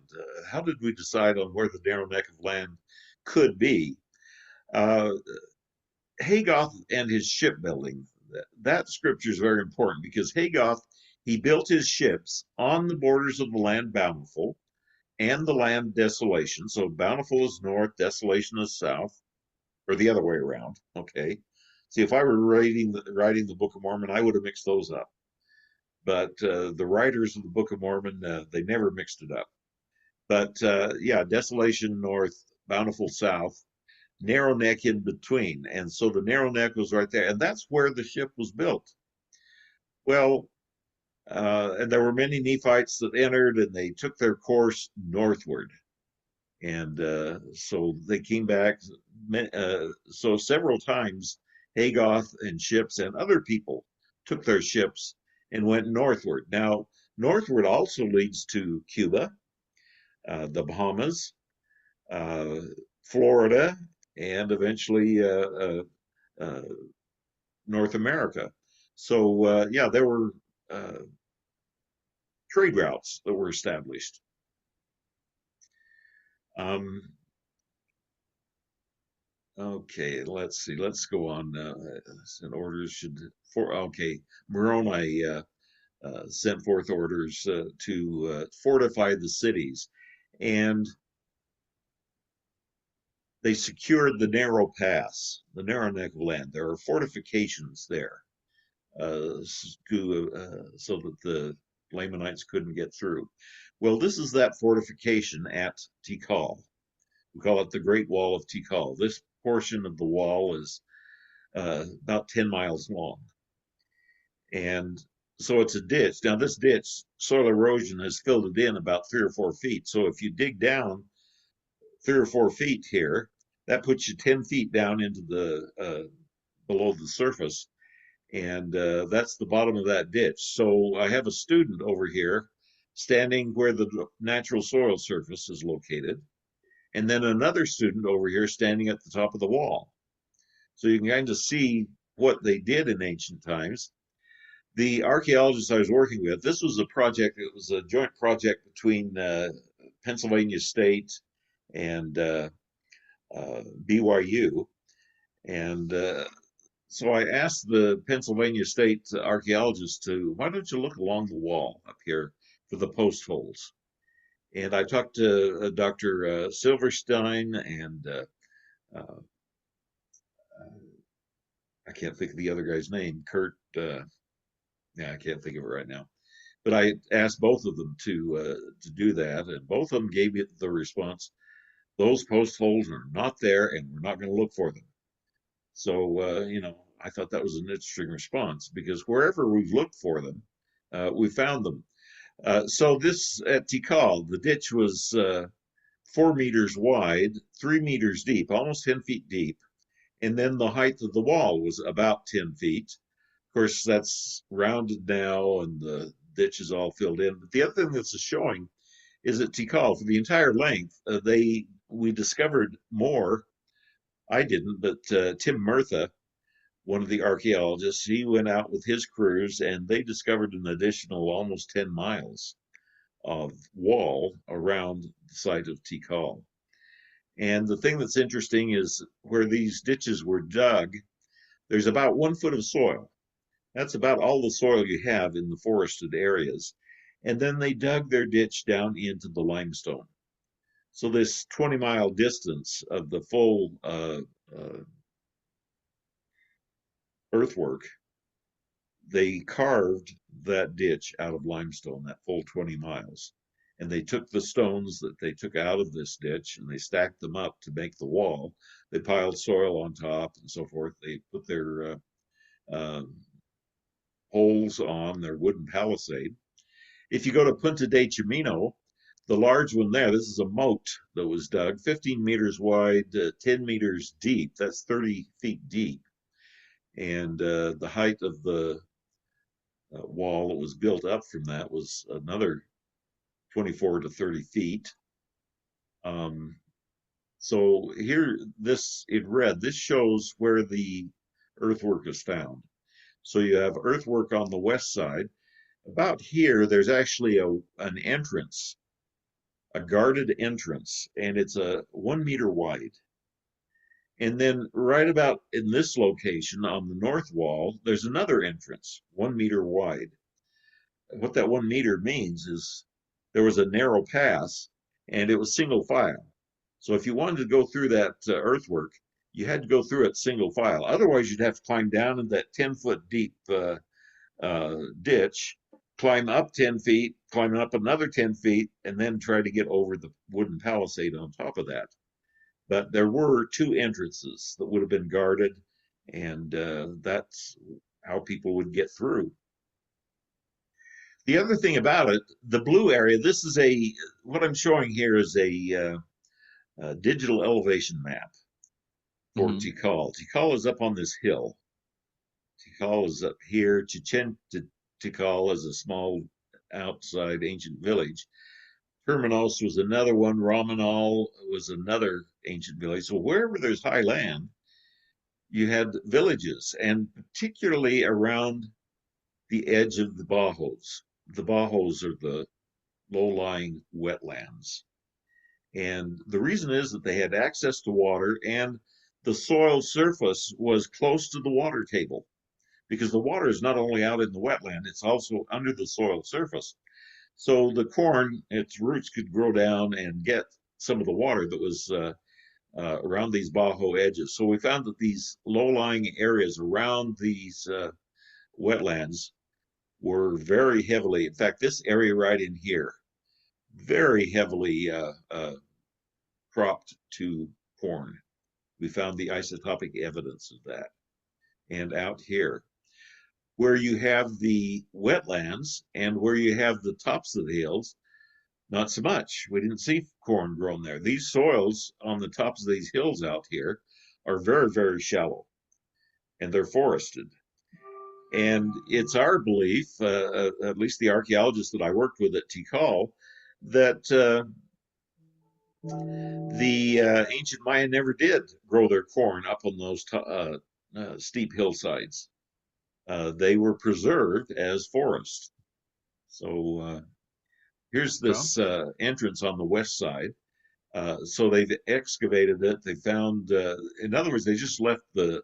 How did we decide on where the narrow neck of land could be? Hagoth and his shipbuilding, that scripture is very important because Hagoth, he built his ships on the borders of the land bountiful and the land desolation. So bountiful is north, desolation is south, or the other way around. Okay. See, if I were writing the Book of Mormon, I would have mixed those up. But the writers of the Book of Mormon, they never mixed it up. But yeah, desolation north, bountiful south, narrow neck in between. And so the narrow neck was right there. And that's where the ship was built. Well, and there were many Nephites that entered and they took their course northward. And so they came back. So several times, Hagoth and ships and other people took their ships and went northward. Now, northward also leads to Cuba, the Bahamas, Florida, and eventually North America. So, yeah, there were trade routes that were established. Okay, let's see. Let's go on. Sent orders okay. Moroni sent forth orders to fortify the cities, and they secured the narrow pass, the narrow neck of land. There are fortifications there, so that the Lamanites couldn't get through. Well, this is that fortification at Tikal. We call it the Great Wall of Tikal. This portion of the wall is about 10 miles long. And so it's a ditch. Now, this ditch, soil erosion has filled it in about 3 or 4 feet. So if you dig down 3 or 4 feet here, that puts you 10 feet down into the below the surface. And that's the bottom of that ditch. So I have a student over here standing where the natural soil surface is located, and then another student over here standing at the top of the wall. So you can kind of see what they did in ancient times. The archaeologists I was working with, this was a project, it was a joint project between Pennsylvania State and BYU. And so I asked the Pennsylvania State archaeologist why don't you look along the wall up here for the post holes? And I talked to Dr. Silverstein and I can't think of the other guy's name, Kurt. Yeah, I can't think of it right now. But I asked both of them to do that, and both of them gave me the response: those post holes are not there, and we're not going to look for them. So I thought that was an interesting response, because wherever we've looked for them, we found them. So this at Tikal, the ditch was 4 meters wide, 3 meters deep, almost 10 feet deep. And then the height of the wall was about 10 feet. Of course, that's rounded now and the ditch is all filled in. But the other thing that's showing is at Tikal, for the entire length, we discovered more. I didn't, but Tim Murtha, one of the archaeologists, he went out with his crews and they discovered an additional almost 10 miles of wall around the site of Tikal. And the thing that's interesting is where these ditches were dug, there's about 1 foot of soil. That's about all the soil you have in the forested areas. And then they dug their ditch down into the limestone. So this 20-mile distance of the full earthwork, they carved that ditch out of limestone, that full 20 miles. And they took the stones that they took out of this ditch and they stacked them up to make the wall. They piled soil on top and so forth. They put their poles on their wooden palisade. If you go to Punta de Chimino, the large one there, this is a moat that was dug, 15 meters wide, 10 meters deep. That's 30 feet deep. And the height of the wall that was built up from that was another 24 to 30 feet. So here, this in red, this shows where the earthwork is found. So you have earthwork on the west side. About here, there's actually an entrance, a guarded entrance, and it's 1 meter wide. And then right about in this location on the north wall, there's another entrance, 1 meter wide. What that 1 meter means is there was a narrow pass and it was single file. So if you wanted to go through that earthwork, you had to go through it single file. Otherwise, you'd have to climb down in that 10-foot deep ditch, climb up 10 feet, climb up another 10 feet, and then try to get over the wooden palisade on top of that. But there were 2 entrances that would have been guarded, and that's how people would get through. The other thing about it, the blue area, this is what I'm showing here is a digital elevation map for Tikal. Tikal is up on this hill. Tikal is up here. Chichen Tikal is a small outside ancient village. Terminos was another one. Ramanal was another ancient village. So wherever there's high land, you had villages, and particularly around the edge of the Bajos. The Bajos are the low-lying wetlands. And the reason is that they had access to water, and the soil surface was close to the water table, because the water is not only out in the wetland, it's also under the soil surface. So the corn, its roots could grow down and get some of the water that was around these Bajo edges. So we found that these low-lying areas around these wetlands were very heavily, in fact, this area right in here, very heavily cropped to corn. We found the isotopic evidence of that. And out here, where you have the wetlands and where you have the tops of the hills, not so much. We didn't see corn grown there. These soils on the tops of these hills out here are very, very shallow, and they're forested. And it's our belief, at least the archaeologists that I worked with at Tikal, that the ancient Maya never did grow their corn up on those steep hillsides. They were preserved as forest. So here's this entrance on the west side. So they've excavated it. They found, in other words, they just left the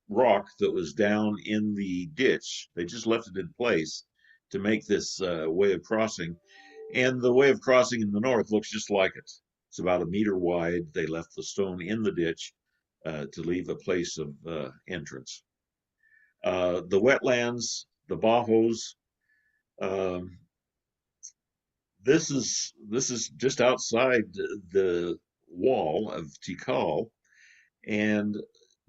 rock that was down in the ditch. They just left it in place to make this way of crossing. And the way of crossing in the north looks just like it. It's about 1 meter wide. They left the stone in the ditch to leave a place of entrance. The wetlands, the bajos. Um, this is just outside the wall of Tikal, and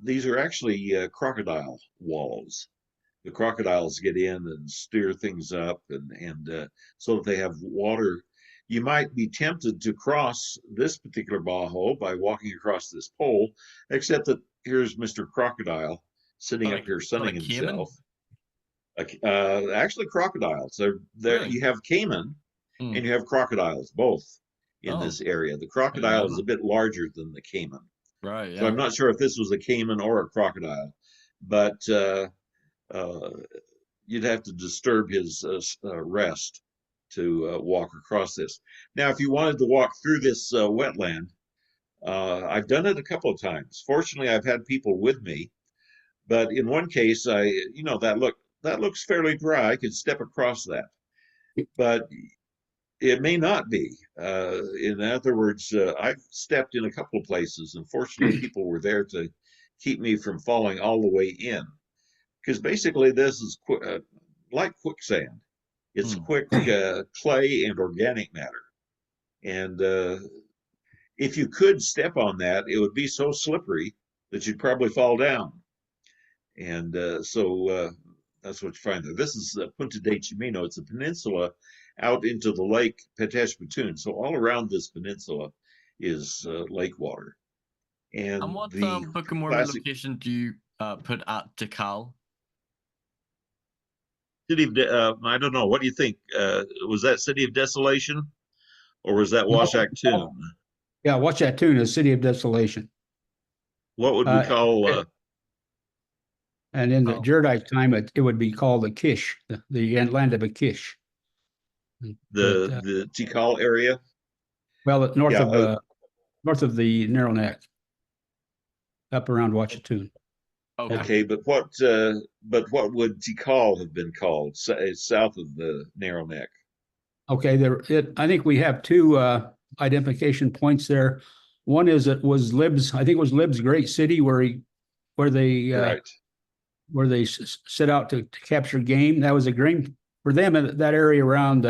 these are actually crocodile walls. The crocodiles get in and steer things up, and so that they have water. You might be tempted to cross this particular bajo by walking across this pole, except that here's Mr. Crocodile sitting up here sunning like Cayman? himself. Actually, crocodiles. There Really? you have caiman and you have crocodiles both in this area. The I didn't know crocodile is a that. bit larger than the caiman. Right, So yeah. I'm not sure if this was a caiman or a crocodile, but uh, you'd have to disturb his rest to walk across this. Now, if you wanted to walk through this wetland, I've done it a couple of times. Fortunately, I've had people with me, but in one case, that looks fairly dry. I could step across that, but it may not be. In other words, I've stepped in a couple of places, and fortunately, people were there to keep me from falling all the way in. Because basically, this is like quicksand. It's quick clay and organic matter. And if you could step on that, it would be so slippery that you'd probably fall down. And so that's what you find there. This is Punta de Chimino. It's a peninsula out into the lake Peteshpatun. So all around this peninsula is lake water. And And what the Book of Mormon classic location do you put at Tikal? city of, I don't know, what do you think? Was that City of Desolation or was that No, Washacktune? yeah, Washacktune is City of Desolation. What would we call And in the Oh. Jerdite time, it would be called the Kish, the land of Akish. the Tikal area? Well, Yeah, north of the Narrow Neck, up around Washington. Okay. okay, but what would Tikal have been called? South of the Narrow Neck. Okay, I think we have two identification points there. One is it was Lib's. I think it was Lib's great city where they Right. set out to capture game. That was a game for them. That area around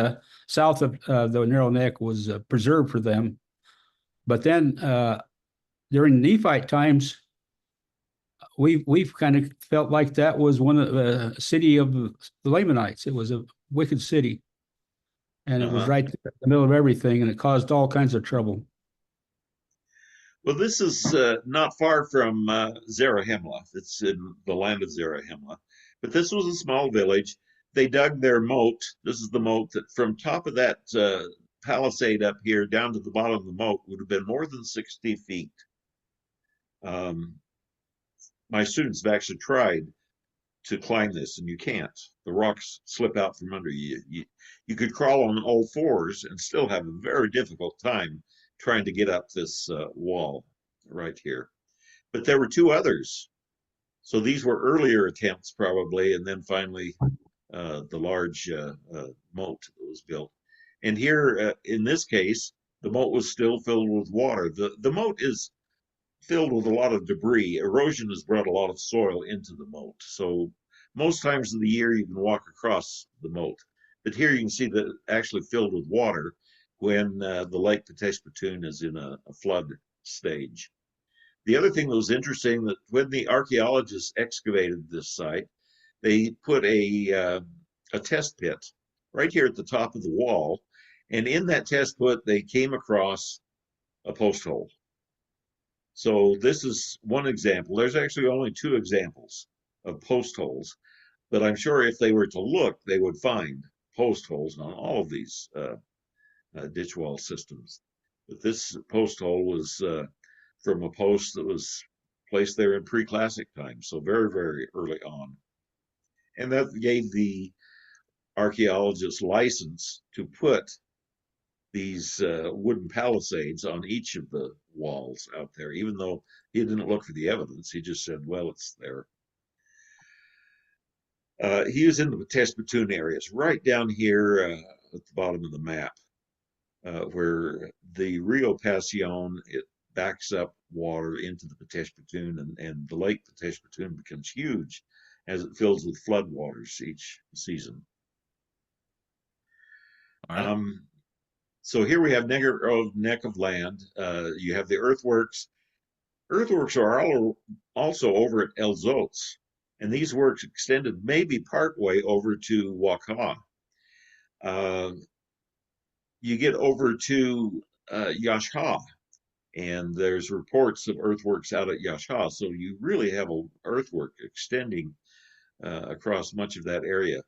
south of the Narrow Neck was preserved for them. But then during Nephite times, we've kind of felt like that was one of the city of the Lamanites. It was a wicked city, and it was right in the middle of everything, and it caused all kinds of trouble. Well, this is not far from Zarahemla. It's in the land of Zarahemla. But this was a small village. They dug their moat. This is the moat that from top of that palisade up here down to the bottom of the moat would have been more than 60 feet. My students have actually tried to climb this, and you can't. The rocks slip out from under you. You could crawl on all fours and still have a very difficult time trying to get up this wall right here. But there were two others. So these were earlier attempts, probably, and then finally the large moat that was built. And here, in this case, the moat was still filled with water. The moat is filled with a lot of debris. Erosion has brought a lot of soil into the moat. So most times of the year you can walk across the moat. But here you can see that it's actually filled with water when the Lake Peteshpatun is in a flood stage. The other thing that was interesting that when the archaeologists excavated this site, they put a test pit right here at the top of the wall. And in that test pit, they came across a post hole. So this is one example. There's actually only two examples of post holes, but I'm sure if they were to look, they would find post holes on all of these ditch wall systems. But this post hole was from a post that was placed there in pre-classic times, so very, very early on. And that gave the archaeologists license to put these wooden palisades on each of the walls out there, even though he didn't look for the evidence. He just said, well, it's there. He was in the Teshbatoon areas, right down here at the bottom of the map, where the Rio Pasion, it backs up water into the Teshbatoon, and the Lake Teshbatoon becomes huge as it fills with floodwaters each season. All right. So here we have neck of land. You have the earthworks. Earthworks are also over at El Zotes, and these works extended maybe partway over to Waka. You get over to Yashha, and there's reports of earthworks out at Yashha. So you really have an earthwork extending across much of that area.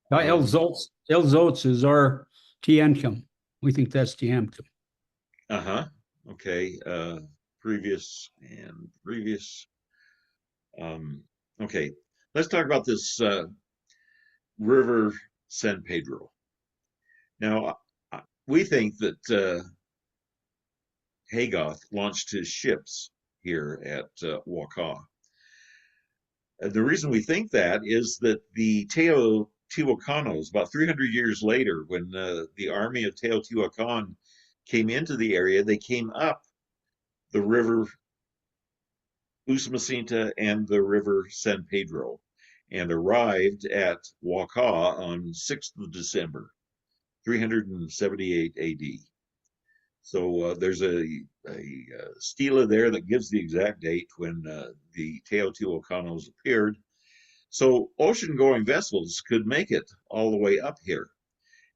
El Zotes is our Tiancum. We think that's Tiancum. Okay. Previous. Okay. Let's talk about this River San Pedro. Now, we think that Haygoth launched his ships here at Waka. The reason we think that is that the Teotihuacanos, about 300 years later, when the army of Teotihuacan came into the area, they came up the river Usumacinta and the river San Pedro and arrived at Waka on 6th of December, 378 AD. So there's a stela there that gives the exact date when the Teotihuacanos appeared. So ocean-going vessels could make it all the way up here.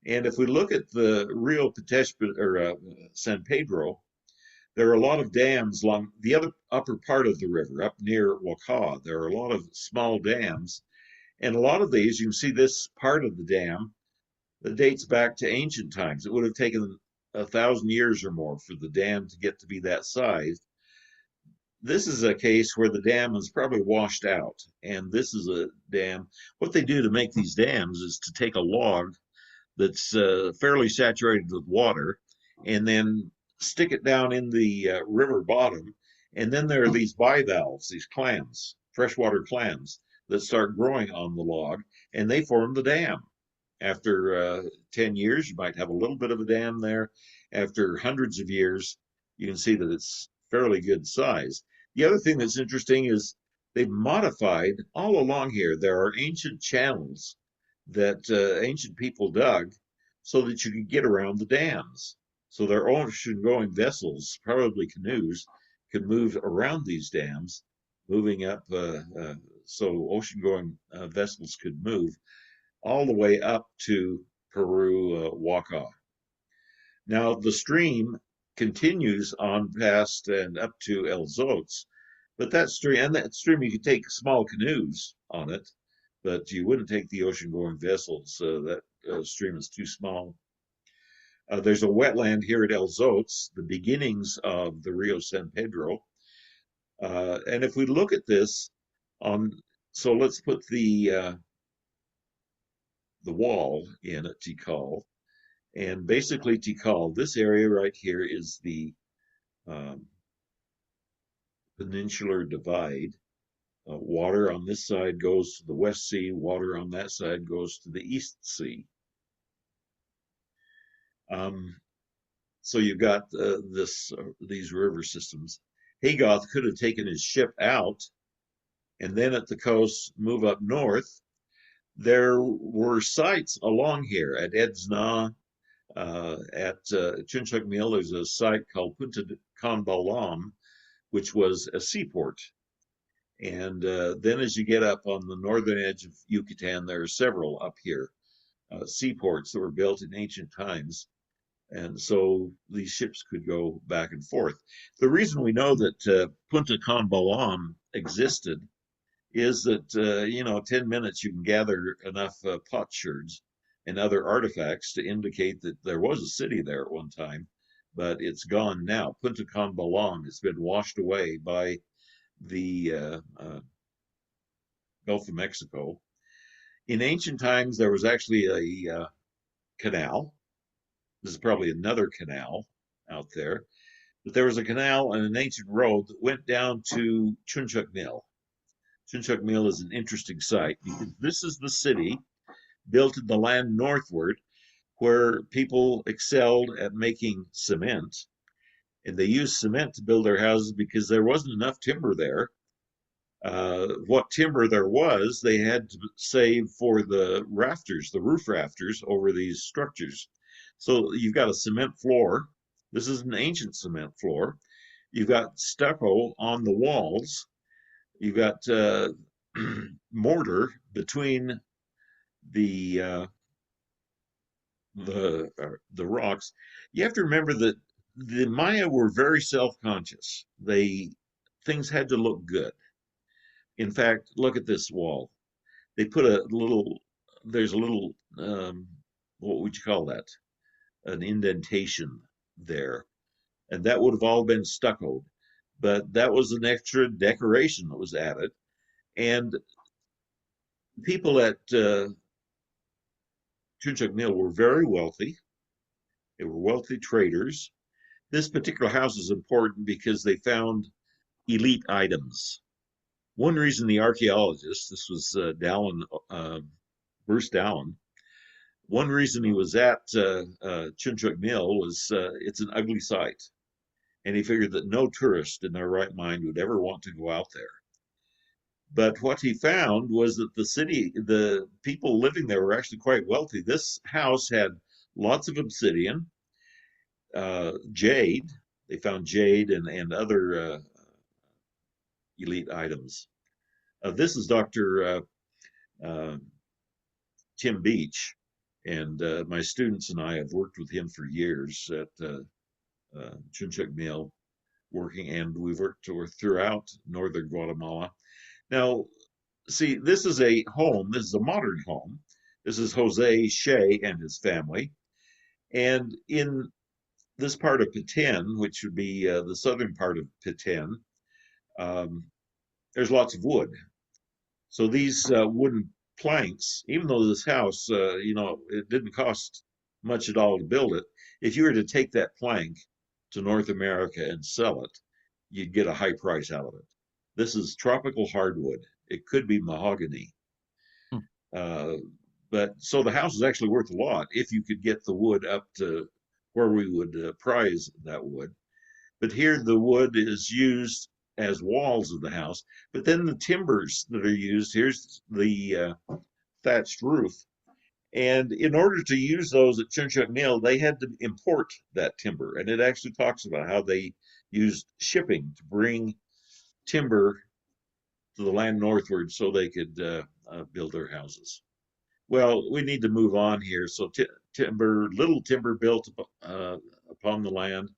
And if we look at the Rio Pasion or San Pedro, there are a lot of dams along the upper part of the river, up near Waka. There are a lot of small dams, and a lot of these, you can see this part of the dam that dates back to ancient times. It would have taken 1,000 years or more for the dam to get to be that size. This is a case where the dam is probably washed out, and this is a dam. What they do to make these dams is to take a log that's fairly saturated with water and then stick it down in the river bottom, and then there are these bivalves, these clams, freshwater clams, that start growing on the log, and they form the dam. After 10 years, you might have a little bit of a dam there. After hundreds of years, you can see that it's fairly good size. The other thing that's interesting is they've modified all along here. There are ancient channels that ancient people dug so that you could get around the dams. So their ocean-going vessels, probably canoes, could move around these dams, moving up so ocean-going vessels could move all the way up to Peru, Waka. Now the stream continues on past and up to El Zotes, but that stream you could take small canoes on it, but you wouldn't take the ocean-going vessels. That stream is too small. There's a wetland here at El Zotes, the beginnings of the Rio San Pedro. And if we look at this so let's put the wall in at Tikal. And basically Tikal, this area right here is the peninsular divide. Water on this side goes to the West Sea, water on that side goes to the East Sea. So you've got these river systems. Haygoth could have taken his ship out and then at the coast move up north. There were sites along here at Edzna, at Chunchuk Mill. There's a site called Punta Con Balam, which was a seaport. And then as you get up on the northern edge of Yucatan, there are several up here, seaports that were built in ancient times. And so these ships could go back and forth. The reason we know that Punta Con Balam existed is that, 10 minutes you can gather enough potsherds and other artifacts to indicate that there was a city there at one time, but it's gone now. Punta Con Balam has been washed away by the Gulf of Mexico. In ancient times, there was actually a canal This is probably another canal out there. But there was a canal and an ancient road that went down to Chunchuk Mill. Chunchuk Mill is an interesting site because this is the city built in the land northward where people excelled at making cement. And they used cement to build their houses because there wasn't enough timber there. What timber there was, they had to save for the rafters, the roof rafters over these structures. So you've got a cement floor. This is an ancient cement floor. You've got stucco on the walls. You've got mortar between the rocks. You have to remember that the Maya were very self-conscious. Things had to look good. In fact, look at this wall. They put there's a little, what would you call that? An indentation there. And that would have all been stuccoed. But that was an extra decoration that was added. And people at Chunchuk Mill were very wealthy. They were wealthy traders. This particular house is important because they found elite items. One reason the archaeologist, this was Bruce Dallin, one reason he was at Chunchuk Mill was it's an ugly sight. And he figured that no tourist in their right mind would ever want to go out there. But what he found was that the people living there were actually quite wealthy. This house had lots of obsidian, jade. They found jade and other elite items. This is Dr. Tim Beach, and my students and I have worked with him for years at Chunchuk Mill, and we've worked throughout northern Guatemala. Now, see, this is a home. This is a modern home. This is Jose Shea and his family. And in this part of Petén, which would be the southern part of Petén, there's lots of wood. So these wooden planks, even though this house, it didn't cost much at all to build it, if you were to take that plank to North America and sell it, you'd get a high price out of it. This is tropical hardwood. It could be mahogany. But so the house is actually worth a lot if you could get the wood up to where we would prize that wood. But here the wood is used as walls of the house. But then the timbers that are used, here's the thatched roof. And in order to use those at Chunchuk Mill, they had to import that timber. And it actually talks about how they used shipping to bring timber to the land northward so they could build their houses. Well, we need to move on here. So little timber built upon the land.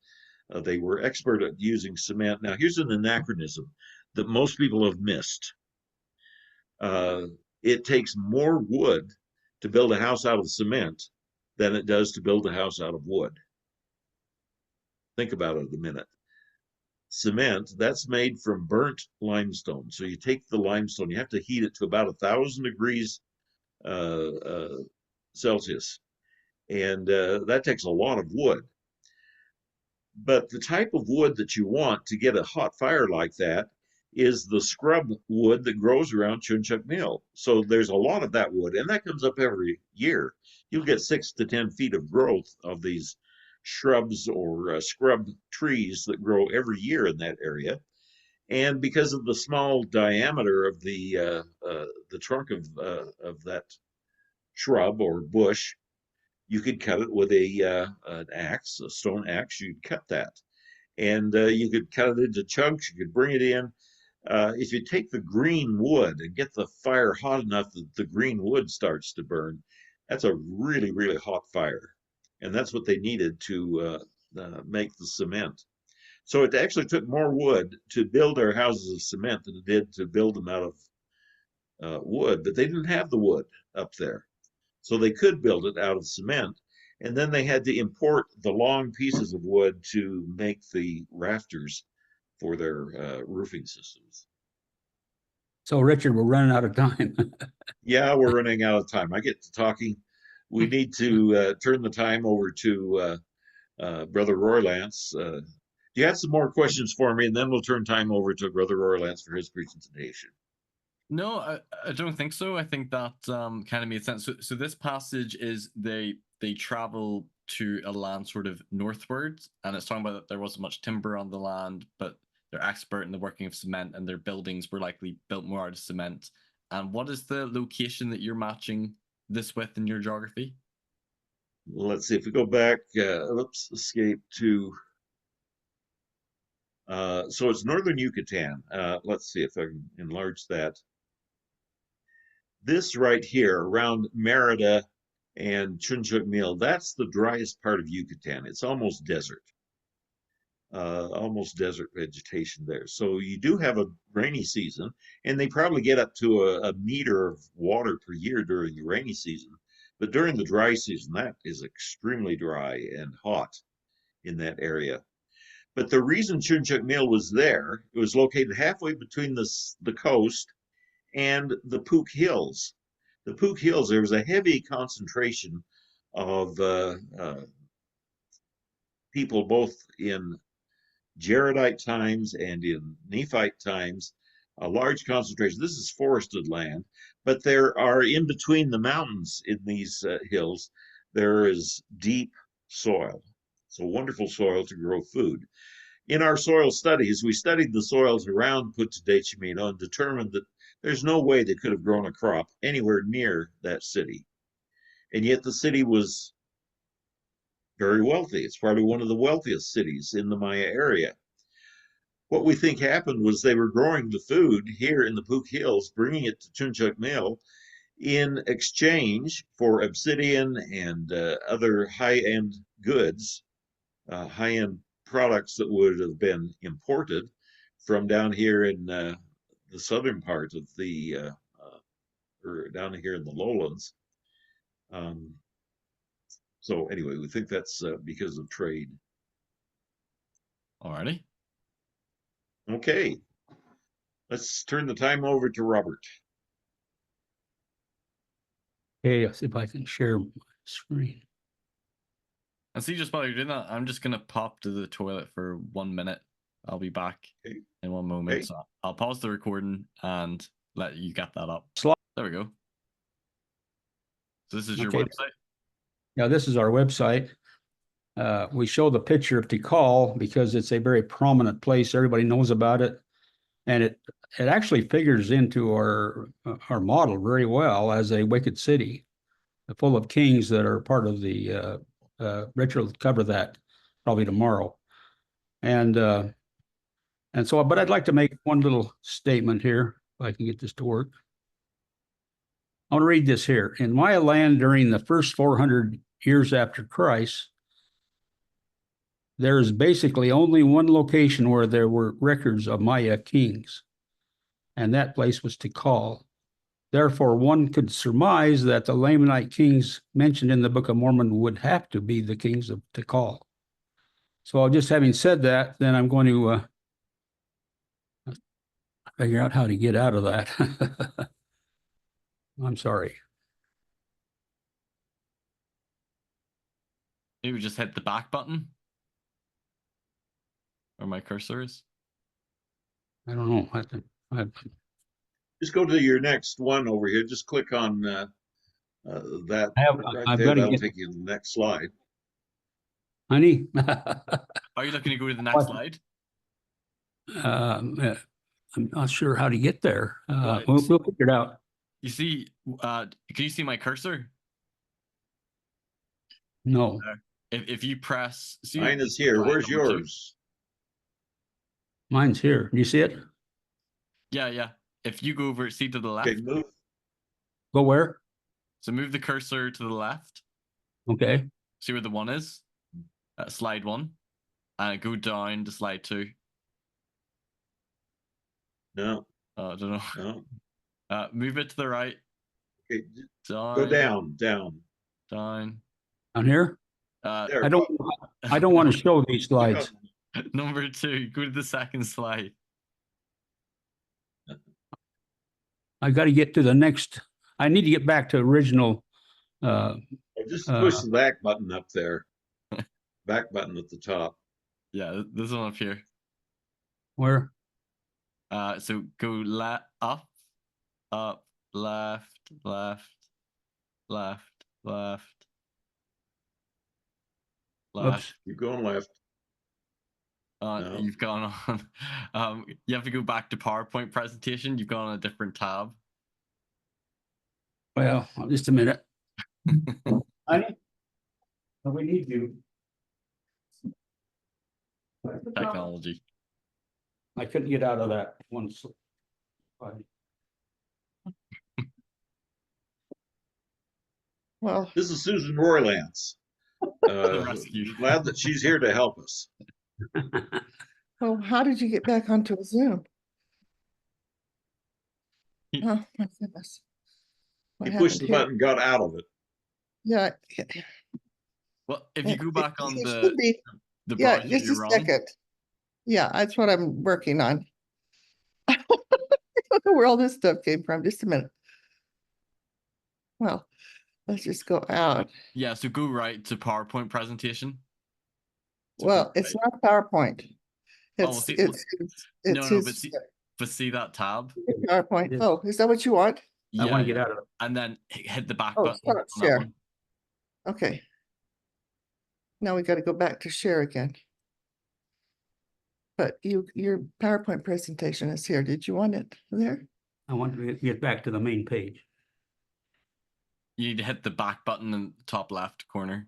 They were expert at using cement. Now, here's an anachronism that most people have missed. It takes more wood to build a house out of cement than it does to build a house out of wood. Think about it a minute. Cement, that's made from burnt limestone. So you take the limestone, you have to heat it to about 1,000 degrees Celsius. And that takes a lot of wood. But the type of wood that you want to get a hot fire like that is the scrub wood that grows around Chunchuk Mill. So there's a lot of that wood, and that comes up every year. You'll get 6 to 10 feet of growth of these shrubs or scrub trees that grow every year in that area. And because of the small diameter of the trunk of that shrub or bush, you could cut it with an axe, a stone axe. You'd cut that, and you could cut it into chunks. You could bring it in. If you take the green wood and get the fire hot enough that the green wood starts to burn, that's a really, really hot fire, and that's what they needed to make the cement. So it actually took more wood to build our houses of cement than it did to build them out of wood, but they didn't have the wood up there. So they could build it out of cement, and then they had to import the long pieces of wood to make the rafters for their roofing systems. So, Richard, we're running out of time. Yeah, we're running out of time. I get to talking we need to turn the time over to Brother Roy Lance. You have some more questions for me, and then we'll turn time over to Brother Roy Lance for his presentation. No, I don't think so. I think that kind of made sense. So this passage is they travel to a land sort of northwards, and it's talking about that there wasn't much timber on the land, but they're expert in the working of cement, and their buildings were likely built more out of cement. And what is the location that you're matching this with in your geography? Let's see if we go back. Oops, escape to. So it's northern Yucatan. Let's see if I can enlarge that. This right here around Merida and Chunchukmil, that's the driest part of Yucatan. It's almost desert vegetation there. So you do have a rainy season, and they probably get up to a meter of water per year during the rainy season. But during the dry season, that is extremely dry and hot in that area. But the reason Chunchukmil was there, it was located halfway between the coast and the Pook Hills. The Pook Hills, there was a heavy concentration of people both in Jaredite times and in Nephite times, a large concentration. This is forested land, but there are in between the mountains in these hills, there is deep soil. So wonderful soil to grow food. In our soil studies, we studied the soils around Punta de Chimino and determined that there's no way they could have grown a crop anywhere near that city. And yet the city was very wealthy. It's probably one of the wealthiest cities in the Maya area. What we think happened was they were growing the food here in the Pook Hills, bringing it to Chunchukmil in exchange for obsidian and other high-end goods, high-end products that would have been imported from down here in the southern part of the, or down here in the lowlands. So anyway, we think that's because of trade. Alrighty. Okay. Let's turn the time over to Robert. Okay, I'll see if I can share my screen. And see, just while you're doing that, I'm just gonna pop to the toilet for 1 minute. I'll be back in 1 moment. Okay. So I'll pause the recording and let you get that up. There we go. So this is your website? Yeah, this is our website. We show the picture of Tikal because it's a very prominent place. Everybody knows about it. And it actually figures into our model very well as a wicked city, full of kings that are part of the Richard will cover that probably tomorrow. And so, but I'd like to make one little statement here, if I can get this to work. I want to read this here. In Maya land during the first 400 years after Christ, there is basically only one location where there were records of Maya kings, and that place was Tikal. Therefore, one could surmise that the Lamanite kings mentioned in the Book of Mormon would have to be the kings of Tikal. So just having said that, then I'm going to figure out how to get out of that. I'm sorry. Maybe just hit the back button where my cursor is. I don't know. Just go to your next one over here. Just click on that right there. That'll take you to the next slide. Honey? Are you looking to go to the next slide? I'm not sure how to get there. Right. We'll figure it out. You see, can you see my cursor? No. If you press, see, mine is here. Where's yours? Mine's here. Do you see it? Yeah. If you go over, see to the left. Okay, move. Go where? So move the cursor to the left. Okay. See where the 1 is? Slide 1. And go down to slide 2. No. I don't know. No. Move it to the right. Okay. Down. Go down. Down here? There. I don't want to show these slides. Number 2. Go to the second slide. I got to get to the next. I need to get back to original. Okay, Just push the back button up there. Back button at the top. Yeah, this one up here. Where? So go up, left, left, left, left, left. Oops. Keep going left. No. You've gone on. You have to go back to PowerPoint presentation. You've gone on a different tab. Well, just a minute. Honey, we need you. Technology. I couldn't get out of that one. Well, This is Susan Roylance. Rescue. Glad that she's here to help us. well, how did you get back onto a Zoom? Oh my goodness. What He pushed happened the here? button, got out of it. Yeah. Well, if you go back on it the should be. the Yeah, browser just a you're on, second. Yeah, that's what I'm working on. I don't know where all this stuff came from. Just a minute. Well, let's just go out. yeah. So go right to PowerPoint presentation. So Well, go it's right. not PowerPoint. Oh, well, It's see- it's no, it's no, his but see that tab. PowerPoint. Yes. Oh, is that what you want? Yeah, I want to yeah. get out of it. And then hit the back Oh, button start on that share. one. Okay. Now we got to go back to share again. But your PowerPoint presentation is here. Did you want it there? I want to get back to the main page. You need to hit the back button in the top left corner.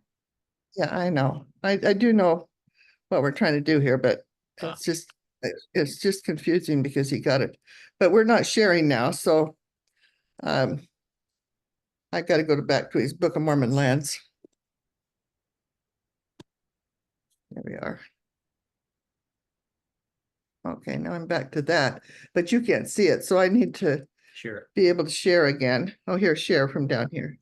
Yeah, I know. I do know what we're trying to do here, but Ah. it's just confusing because he got it. But we're not sharing now, so I got to go back to his Book of Mormon lands. There we are. Okay, now I'm back to that, but you can't see it, so I need to Sure. be able to share again. Oh, here, share from down here.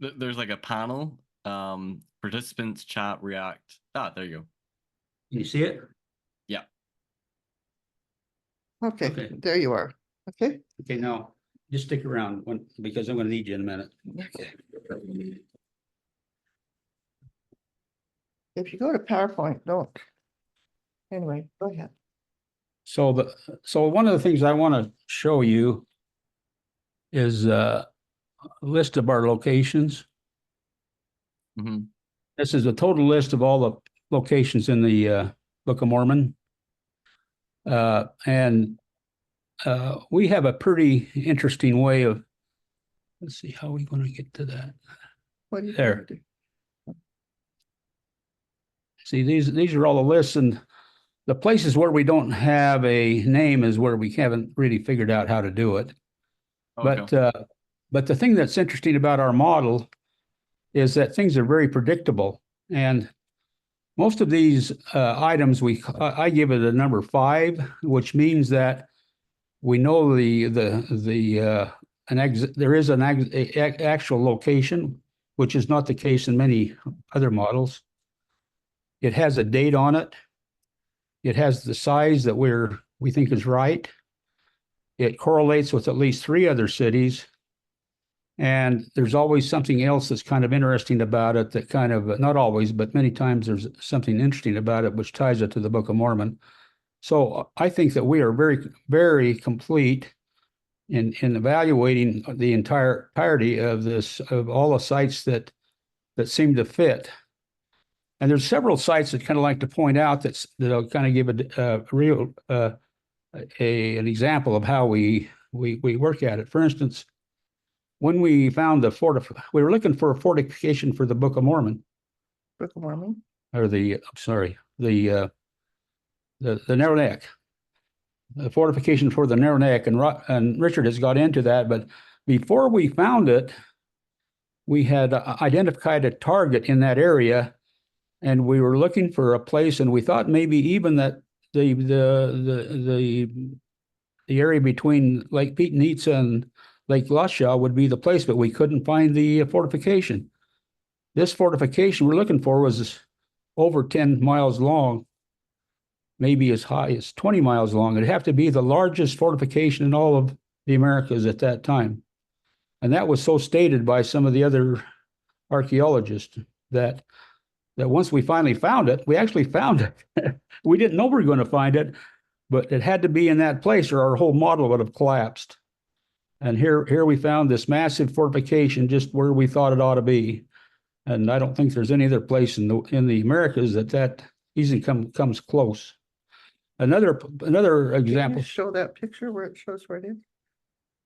There's like a panel. Participants, chat, react. There you go. Can you see it? Yeah. Okay, Okay. there you are. Okay. Okay, now just stick around because I'm going to need you in a minute. Okay. If you go to PowerPoint, don't. Anyway, go ahead. So one of the things I want to show you is a list of our locations. Mhm. This is a total list of all the locations in the Book of Mormon. And we have a pretty interesting way of, let's see, how are we going to get to that? What do you There. want to do? See, these are all the lists, and the places where we don't have a name is where we haven't really figured out how to do it. Okay. But the thing that's interesting about our model is that things are very predictable, and most of these items I give it a number 5, which means that we know there is an actual location, which is not the case in many other models. It has a date on it. It has the size that we think is right. It correlates with at least 3 other cities. And there's always something else that's kind of interesting about it that kind of, not always, but many times there's something interesting about it, which ties it to the Book of Mormon. So I think that we are very, very complete in evaluating the entirety of all the sites that seem to fit. And there's several sites that kind of like to point out that'll kind of give a real an example of how we work at it. For instance, when we found we were looking for a fortification for the Book of Mormon, Book of Mormon? or the narrow neck, the fortification for the narrow neck, and Richard has got into that. But before we found it, we had identified a target in that area, and we were looking for a place, and we thought maybe even that the area between Lake Pitanitsa and Lake Lasha would be the place, but we couldn't find the fortification. This fortification we're looking for was over 10 miles long, maybe as high as 20 miles long. It'd have to be the largest fortification in all of the Americas at that time. And that was so stated by some of the other archaeologists that once we finally found it, we actually found it. We didn't know we were going to find it, but it had to be in that place or our whole model would have collapsed. And here we found this massive fortification just where we thought it ought to be. And I don't think there's any other place in the Americas that easily comes close. Another Can example. you show that picture where it shows where it is?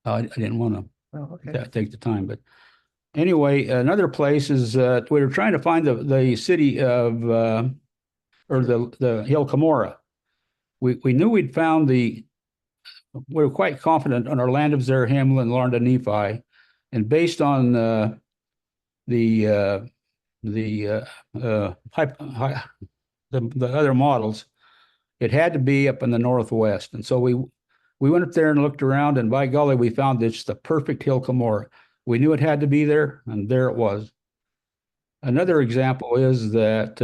I didn't want to Oh, okay. take the time, but anyway, another place is we were trying to find the city of or the hill Cumorah. We knew we'd found we were quite confident on our land of Zarahemla and land of Nephi, and based on the other models, it had to be up in the northwest. And so we went up there and looked around, and by golly, we found it's the perfect hill Cumorah. We knew it had to be there, and there it was. Another example is that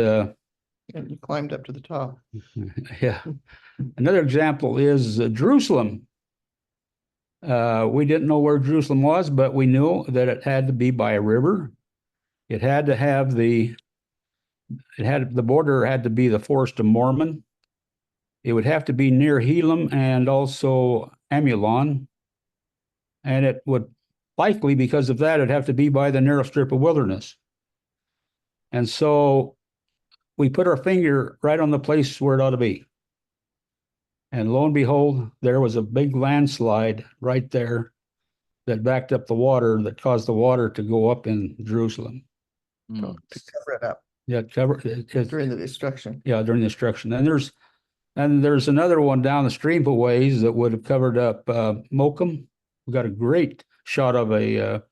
And you climbed up to the top. yeah. Another example is Jerusalem. We didn't know where Jerusalem was, but we knew that it had to be by a river. It had to have the border had to be the Forest of Mormon. It would have to be near Helam and also Amulon. And it would likely, because of that, it'd have to be by the narrow strip of wilderness. And so we put our finger right on the place where it ought to be. And lo and behold, there was a big landslide right there that backed up the water, that caused the water to go up in Jerusalem. To cover it up Yeah, during the destruction. Yeah, during the destruction. And there's another one down the stream a ways that would have covered up Mokum. We got a great shot of a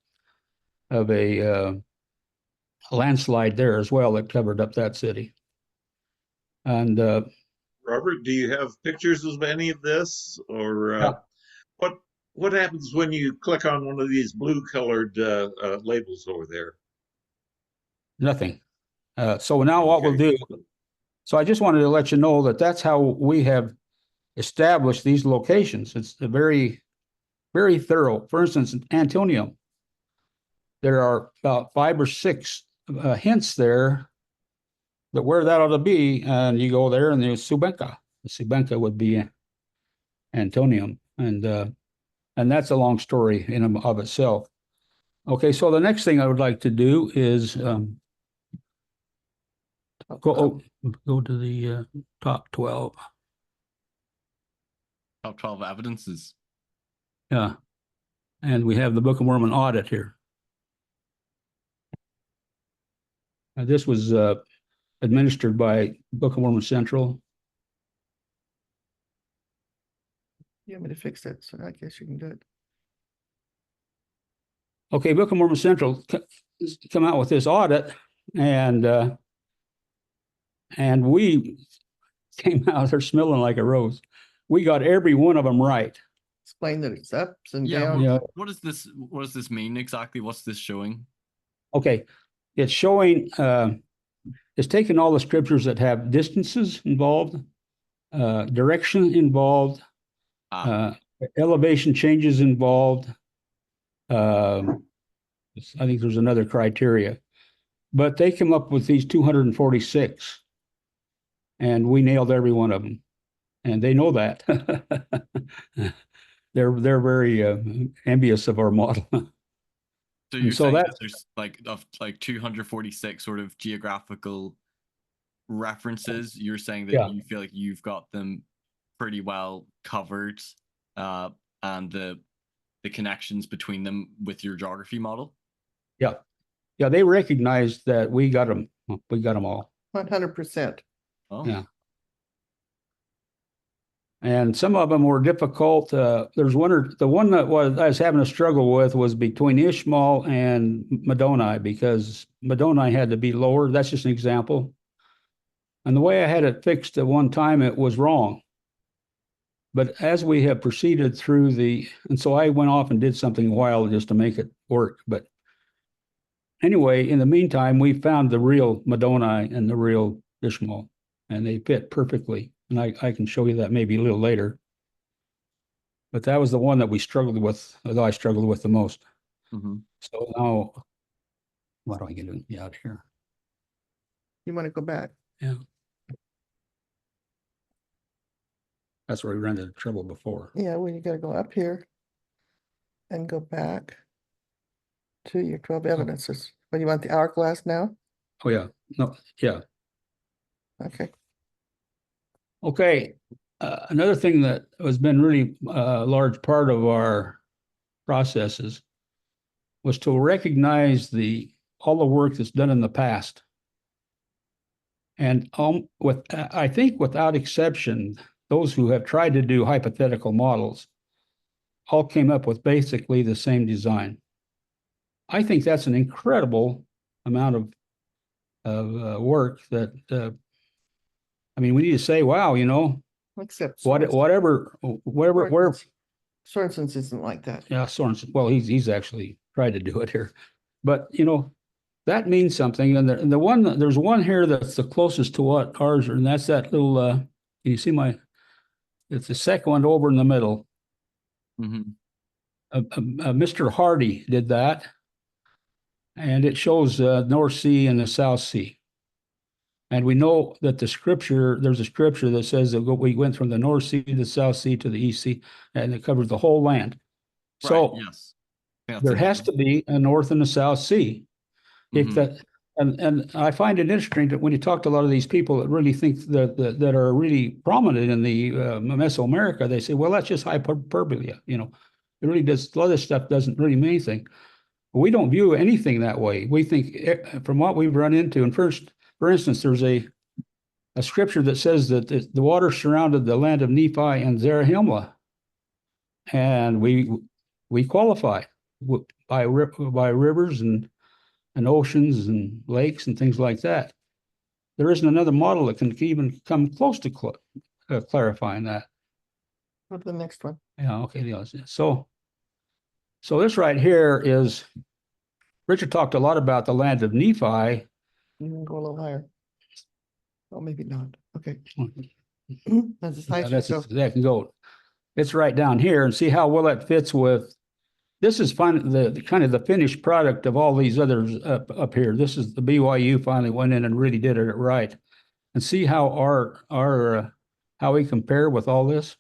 landslide there as well that covered up that city. And Robert, do you have pictures of any of this, or Yeah. what happens when you click on one of these blue-colored labels over there? nothing. So now what we'll do. So I just wanted to let you know that that's how we have established these locations. It's a very, very thorough. For instance, Antonium, there are about 5 or 6 hints there that where that ought to be, and you go there, and there's Subenka. The Subenka would be Antonium, and that's a long story in and of itself. Okay, so the next thing I would like to do is go to the top 12. Top 12 evidences. Yeah, and we have the Book of Mormon audit here. This was administered by Book of Mormon Central. You want me to fix it? So I guess you can do it. Okay, Book of Mormon Central come out with this audit, and we came out there smelling like a rose. We got every one of them right. Explain that it's ups and Yeah, downs. Yeah. what does this mean exactly? What's this showing? Okay, it's showing, it's taking all the scriptures that have distances involved, direction involved, elevation changes involved. I think there's another criteria, but they come up with these 246, and we nailed every one of them, and they know that. They're very envious of our model. So you're so saying that- that there's like 246 sort of geographical references. You're saying that Yeah. you feel like you've got them pretty well covered, and the connections between them with your geography model. Yeah, they recognized that we got them. We got them all. 100%. Oh, Yeah. And some of them were difficult. There's the one that I was having a struggle with was between Ishmael and Madoni, because Madoni had to be lower. That's just an example. And the way I had it fixed at one time, it was wrong. But as we have proceeded through and so I went off and did something wild just to make it work. But anyway, in the meantime, we found the real Madoni and the real Ishmael, and they fit perfectly. And I can show you that maybe a little later. But that was the one that we struggled with, that I struggled with the most. mm-hmm. So now Why do I get it out here? You want to go back? Yeah. That's where we ran into trouble before. Yeah, well, you gotta go up here and go back to your 12 evidences. When you want the hourglass now? Oh, yeah. No, yeah. Okay. Okay. Another thing that has been really a large part of our processes was to recognize all the work that's done in the past. And I think without exception, those who have tried to do hypothetical models all came up with basically the same design. I think that's an incredible amount of work that, I mean, we need to say, wow, Except whatever, where, Sorensen's isn't like that. yeah, Sorensen, well, he's actually tried to do it here, but that means something. And there's one here that's the closest to what ours are, and that's that little, can you see it's the second one over in the middle. Mr. Hardy did that, and it shows North Sea and the South Sea. And we know that there's a scripture that says that we went from the North Sea to the South Sea to the East Sea, and it covers the whole land. So yes. there has to be a North and a South Sea. If that, and I find it interesting that when you talk to a lot of these people that really think that are really prominent in the Mesoamerica, they say, well, that's just hyperbole. It really does. A lot of this stuff doesn't really mean anything. We don't view anything that way. We think, from what we've run into, and for instance, there's a scripture that says that the water surrounded the land of Nephi and Zarahemla, and we qualify by rivers and oceans and lakes and things like that. There isn't another model that can even come close to clarifying that. Go to the next one. Yeah, okay. So this right here is, Richard talked a lot about the land of Nephi. You can go a little higher. Oh, maybe not. Okay. That's as high Yeah, as you go. that can go. It's right down here, and see how well it fits with. This is the kind of the finished product of all these others up here. This is the BYU finally went in and really did it right, and see how our how we compare with all this.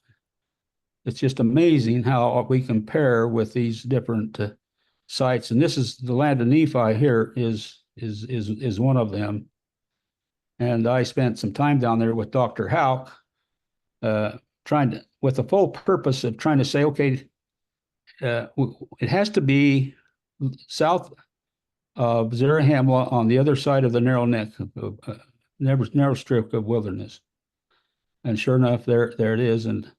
It's just amazing how we compare with these different sites. And this is the land of Nephi here is one of them. And I spent some time down there with Dr. Houck, with the full purpose of trying to say, okay, it has to be south of Zarahemla on the other side of the narrow narrow strip of wilderness. And sure enough, there it is. And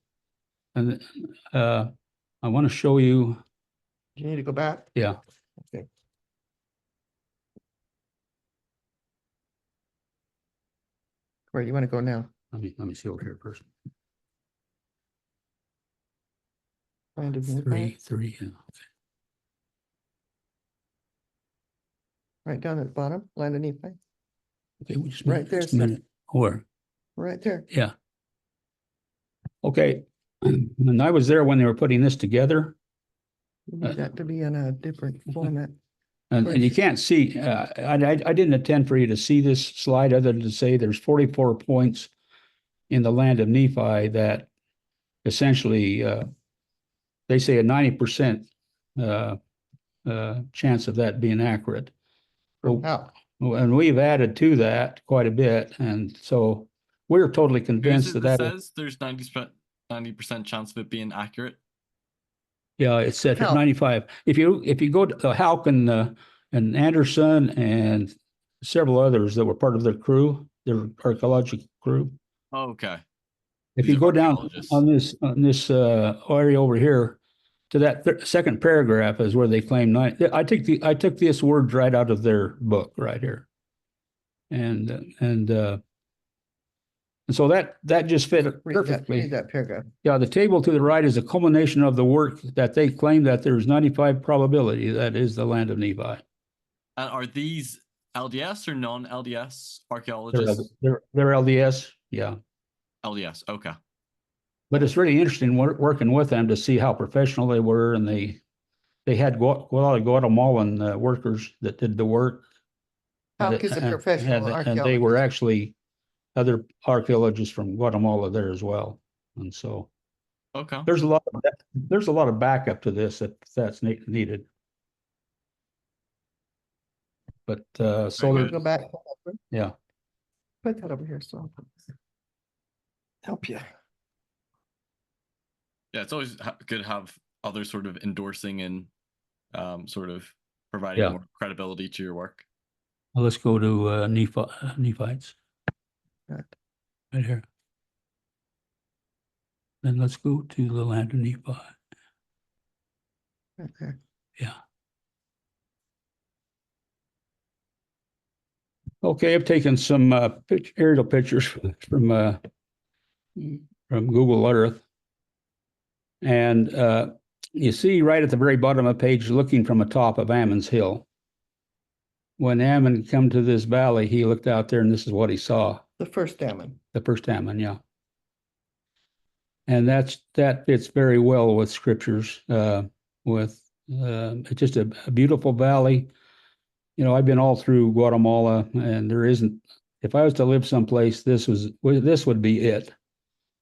I want to show you. Do you need to go back? Yeah. Okay. Where do you want to go now? Let me see over here first. Land of Three, yeah. Right down at the bottom, land of Nephi. Okay, just Right there, just a minute. Where? Right there. Yeah. Okay. And I was there when they were putting this together. You need that to be in a different format. And you can't see, I didn't intend for you to see this slide other than to say there's 44 points in the land of Nephi that essentially, they say a 90% chance of that being accurate. Wow. And we've added to that quite a bit. And so we're totally convinced that says there's 90% chance of it being accurate. Yeah, it's set at Houck. 95. If you go to Houck and Anderson and several others that were part of their crew, their archaeological crew. Oh, okay. If These you are go down archaeologists. on this area over here to that second paragraph is where they claim I took this words right out of their book right here, and so that just fit perfectly. Read that paragraph. Yeah, the table to the right is a culmination of the work that they claim that there's 95 probability that is the land of Nephi. And are these LDS or non-LDS archaeologists? They're LDS, yeah. LDS, okay. But it's really interesting working with them to see how professional they were, and they had a lot of Guatemalan workers that did the work, Hauck is a professional and they were archaeologist. actually other archaeologists from Guatemala there as well. And so Okay. there's a lot of backup to this if that's needed. But so Very there, good. Go back. yeah. Put that over here, so. Help you. Yeah, it's always good to have others sort of endorsing and sort of providing Yeah. more credibility to your work. Well, let's go to Nephites. Right. Right here. Then let's go to the land of Nephi. Right there. Yeah. Okay, I've taken some aerial pictures from Google Earth. And you see right at the very bottom of the page, looking from the top of Ammon's Hill. When Ammon come to this valley, he looked out there and this is what he saw. The first Ammon. The first Ammon, yeah. And that fits very well with scriptures, with it's just a beautiful valley. You know, I've been all through Guatemala, and there isn't, if I was to live someplace, this would be it.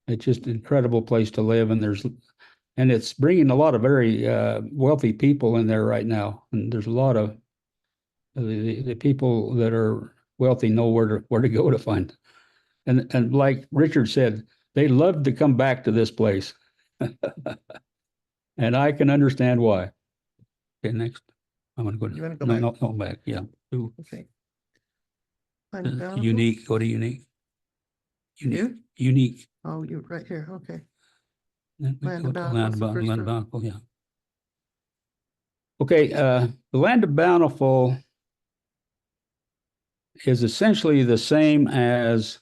It's just an incredible place to live, and it's bringing a lot of very wealthy people in there right now. And there's a lot of the people that are wealthy know where to go to find. And like Richard said, they love to come back to this place. And I can understand why. Okay, next. I'm going to go. You want to go back? No, back. Yeah. Okay. Find Bountiful? Unique. Go to unique. You? Unique. Oh, you're right here. Okay. Then we Land go of to Bountiful, Land it's the first of one. Bountiful, yeah. Okay, the Land of Bountiful is essentially the same as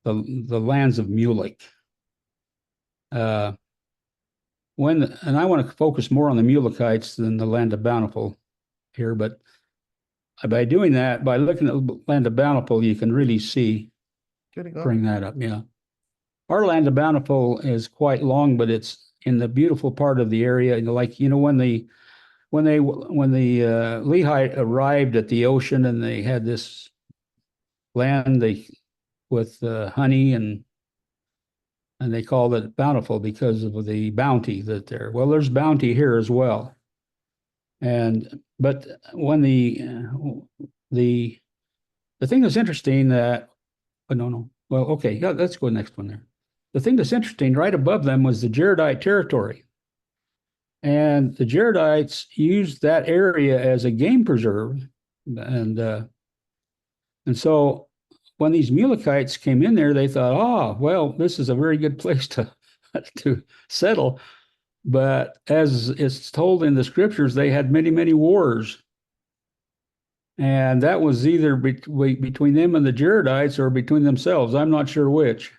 the lands of Mulek. And I want to focus more on the Mulekites than the Land of Bountiful here, but by doing that, by looking at the Land of Bountiful, you can really see, Good to go. bring that up, yeah. Our Land of Bountiful is quite long, but it's in the beautiful part of the area. Like, you know, when the Lehite arrived at the ocean and they had this land with honey and they called it bountiful because of the bounty that there. Well, there's bounty here as well. But when the thing that's interesting that no. Well, okay, yeah, let's go next one there. The thing that's interesting right above them was the Jaredite territory. And the Jaredites used that area as a game preserve. And so when these Mulekites came in there, they thought, well, this is a very good place to settle. But as it's told in the scriptures, they had many, many wars. And that was either between them and the Jaredites or between themselves. I'm not sure which.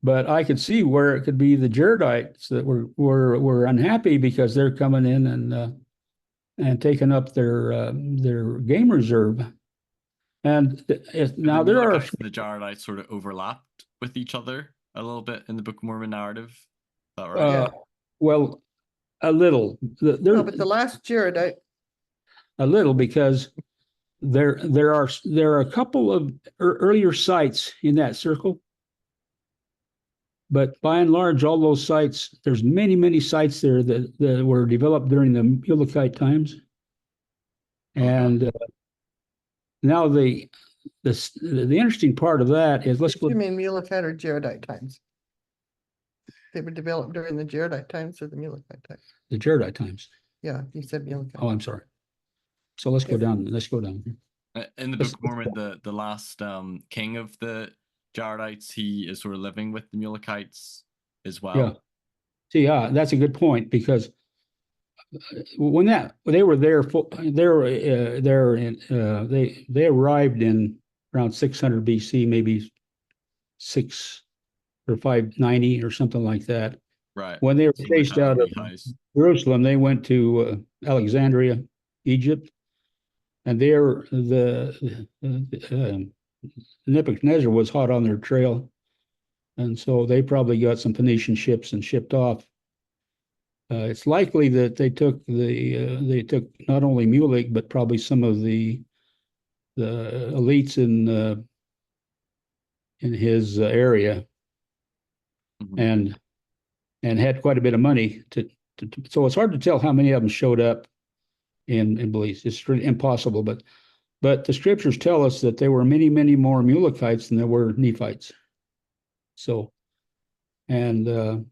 But I could see where it could be the Jaredites that were unhappy because they're coming in and taking up their game reserve. And now there are the Jaredites sort of overlapped with each other a little bit in the Book of Mormon narrative. Is that right? Well, a little. No, but the last Jaredite. A little, because there are a couple of earlier sites in that circle. But by and large, all those sites, there's many, many sites there that were developed during the Mulekite times. And now the interesting part of that is, let's go. You mean Mulekite or Jaredite times? They were developed during the Jaredite times or the Mulekite times? The Jaredite times. Yeah, you said Mulekite. Oh, I'm sorry. So let's go down. Let's go down. In the Book of Mormon, the last king of the Jaredites, he is sort of living with the Mulekites as well. Yeah. See, that's a good point, because when they were there, they arrived in around 600 BC, maybe 590 or something like that. Right. When they were chased out of Jerusalem, they went to Alexandria, Egypt, and there Nebuchadnezzar was hot on their trail, and so they probably got some Phoenician ships and shipped off. It's likely that they took not only Mulek but probably some of the the elites in his area, Mhm. and had quite a bit of money so it's hard to tell how many of them showed up in Belize. It's really impossible, but the scriptures tell us that there were many, many more Mulekites than there were Nephites. So, and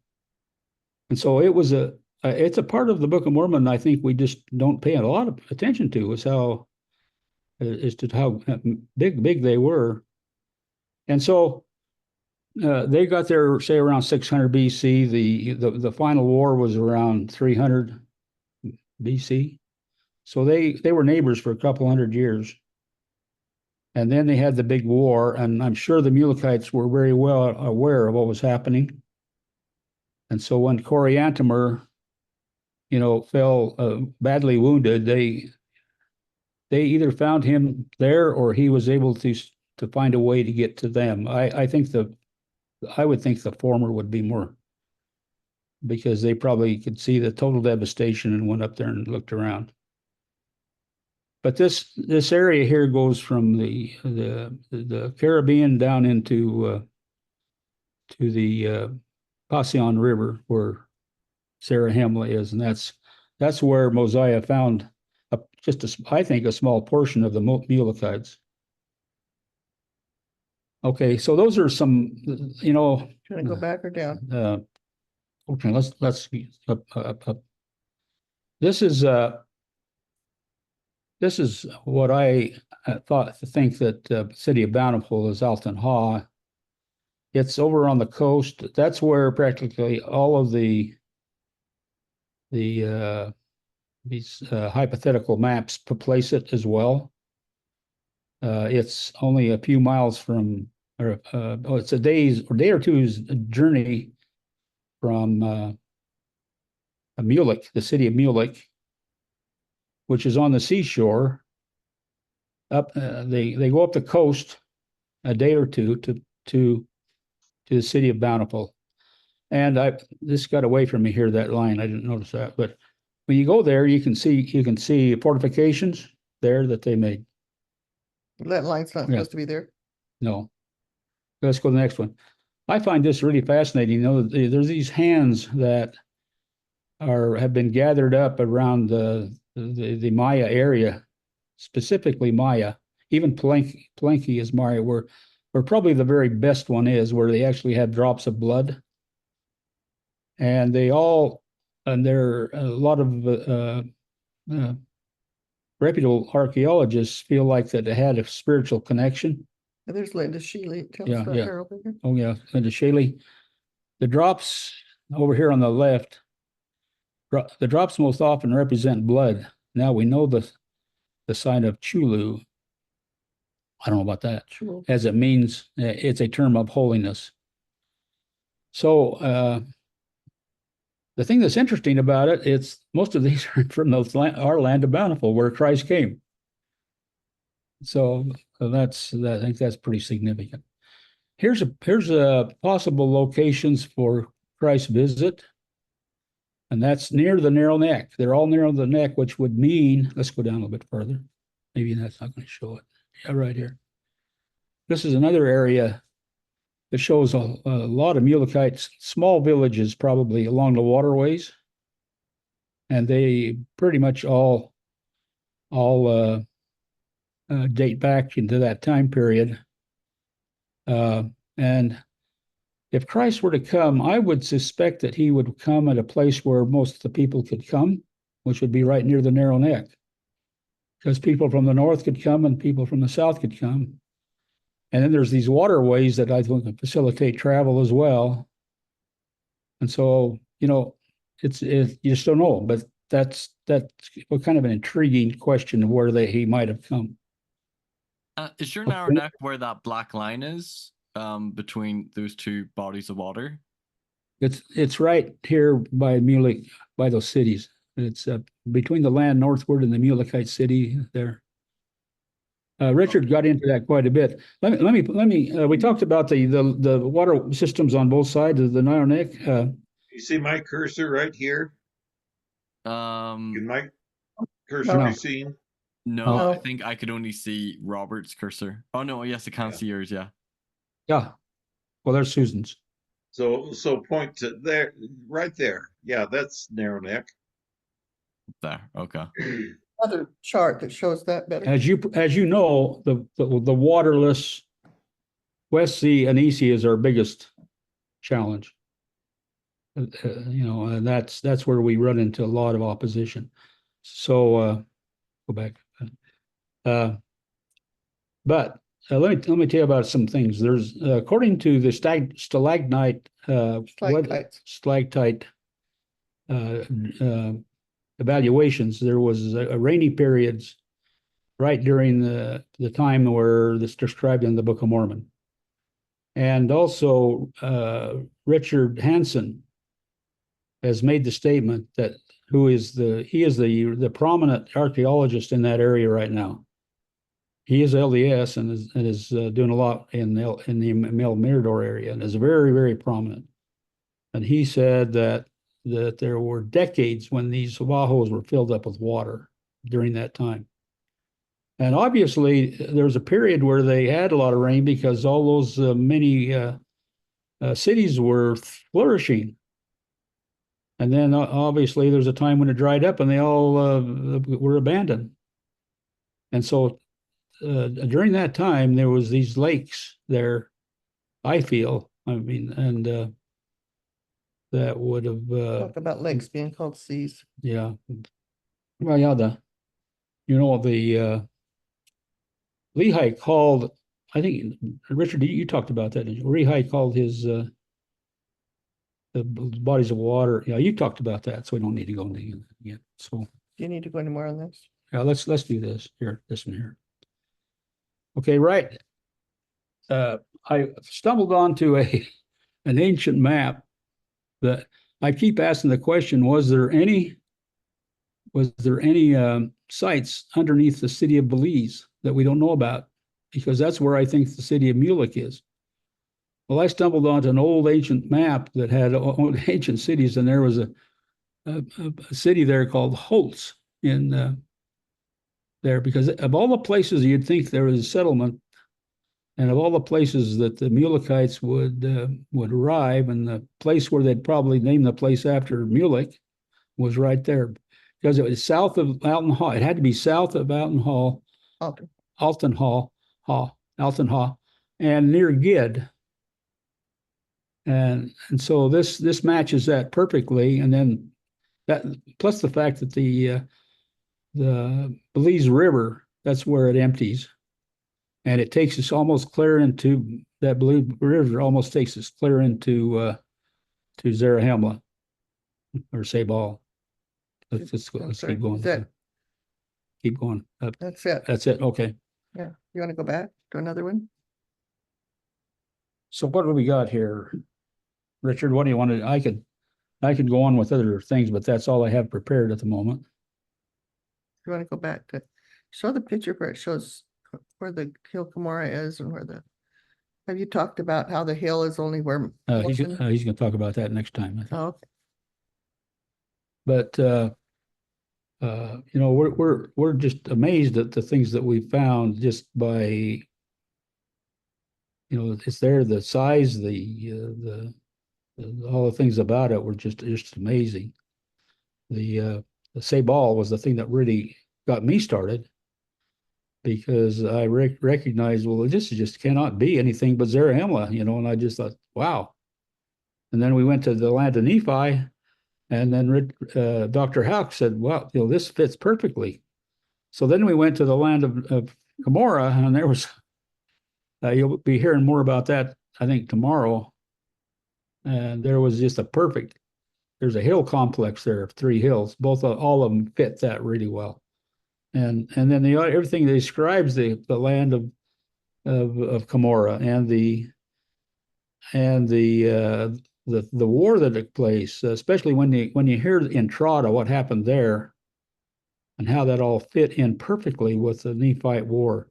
so it was it's a part of the Book of Mormon I think we just don't pay a lot of attention to, is how as to how big they were. And so they got there, say, around 600 BC. The final war was around 300 BC. So they were neighbors for a couple hundred years. And then they had the big war, and I'm sure the Mulekites were very well aware of what was happening. And so when Coriantumr, fell badly wounded, they either found him there or he was able to find a way to get to them. I would think the former would be more, because they probably could see the total devastation and went up there and looked around. But this area here goes from the Caribbean down into to the Pasion River, where Zarahemla is, and that's where Mosiah found I think a small portion of the Mulekites. Okay, so those are some, Should I go back or down? Okay, let's up. This is what I think that the city of Bountiful is Alton Ha. It's over on the coast. That's where practically all of these hypothetical maps place it as well. It's only a few miles from, it's a day or two's journey from Mulek, the city of Mulek, which is on the seashore. They go up the coast a day or two to the city of Bountiful. And this got away from me here, that line. I didn't notice that, but when you go there, you can see fortifications there that they made. That line's not supposed to be there. No. Let's go to the next one. I find this really fascinating. There's these hands that have been gathered up around the Maya area, specifically Maya. Even Palenque is Maya, where probably the very best one is, where they actually have drops of blood. And there are a lot of reputable archaeologists feel like that they had a spiritual connection. And there's Linda Shealy. Tell us Yeah, about yeah. her over here. Oh yeah, Linda Shealy. The drops over here on the left, the drops most often represent blood. Now we know the sign of Chulu. I don't know about that, Sure. as it means it's a term of holiness. So the thing that's interesting about it, it's most of these are from our land of Bountiful, where Christ came. So I think that's pretty significant. Here's a possible locations for Christ's visit, and that's near the narrow neck. They're all near the neck, which would mean, let's go down a little bit further. Maybe that's not going to show it. Yeah, right here. This is another area that shows a lot of Mulekites, small villages probably along the waterways, and they pretty much all date back into that time period. And if Christ were to come, I would suspect that he would come at a place where most of the people could come, which would be right near the narrow neck, because people from the north could come and people from the south could come. And then there's these waterways that I think can facilitate travel as well. And so, you just don't know, but that's kind of an intriguing question of where he might have come. Is your narrow neck where that black line is, between those two bodies of water? It's right here by Mulek, by those cities. It's between the land northward and the Mulekite city there. Richard got into that quite a bit. Let me. We talked about the water systems on both sides of the narrow neck. You see my cursor right here? Can my cursor be seen? No, I No. think I could only see Robert's cursor. Oh no, yes, I can Yeah. see yours. Yeah, Yeah. Well, there's Susan's. So point to there, right there. Yeah, that's narrow neck. there. Okay. Other chart that shows that better. As you know, the waterless West Sea Anisi is our biggest challenge. You know, and that's where we run into a lot of opposition. So go back. Uh, but let me tell you about some things. There's according to the stalagmite stalactite evaluations, there was a rainy periods right during the time where this described in the Book of Mormon. And also Richard Hansen has made the statement that he is the prominent archaeologist in that area right now. He is LDS and is doing a lot in the Mel Mirador area and is very, very prominent. And he said that there were decades when these Wahos were filled up with water during that time. And obviously, there was a period where they had a lot of rain because all those many cities were flourishing. And then obviously, there's a time when it dried up and they all were abandoned. And so during that time, there was these lakes there, I feel. I mean, and that would have Talk about lakes being called seas. yeah. Well, yeah, the Lehi called, I think, Richard, you talked about that. Lehi called his the bodies of water. Yeah, you talked about that, so we don't need to go into it again. So Do you need to go any more on this? yeah, let's do this here, this one here. Okay, right. I stumbled onto an ancient map that I keep asking the question: was there any sites underneath the city of Belize that we don't know about? Because that's where I think the city of Mulek is. Well, I stumbled onto an old ancient map that had ancient cities, and there was a city there called Holtz in there, because of all the places you'd think there was a settlement, and of all the places that the Mulekites would arrive, and the place where they'd probably name the place after Mulek was right there, because it was south of Alton Hall. It had to be south of Alton Hall, Alton Hall, and near Gid. And so this matches that perfectly. And then that plus the fact that the Belize River, that's where it empties, and it takes us almost clear into that Belize River, almost takes us clear into to Zarahemla or Sabal. Let's keep going. Keep going. That's it. That's it. Okay. Yeah. You want to go back to another one? So what do we got here, Richard? What do you want to? I could go on with other things, but that's all I have prepared at the moment. You want to go back to show the picture where it shows where the hill Cumorah is and where have you talked about how the hill is only where He's going to talk about that next time, I think. Oh, okay. But you know, we're just amazed at the things that we found just by, you know, it's there, the size, all the things about it were just amazing. The Sabal was the thing that really got me started, because I recognized, well, this just cannot be anything but Zarahemla, you know, and I just thought, wow. And then we went to the land of Nephi, and then Dr. Houck said, well, you know, this fits perfectly. So then we went to the land of Cumorah, and there was, you'll be hearing more about that, I think, tomorrow. And there was just there's a hill complex there of 3 hills. All of them fit that really well. And then everything that describes the land of Cumorah and the war that took place, especially when you hear in Entrada what happened there, and how that all fit in perfectly with the Nephite War.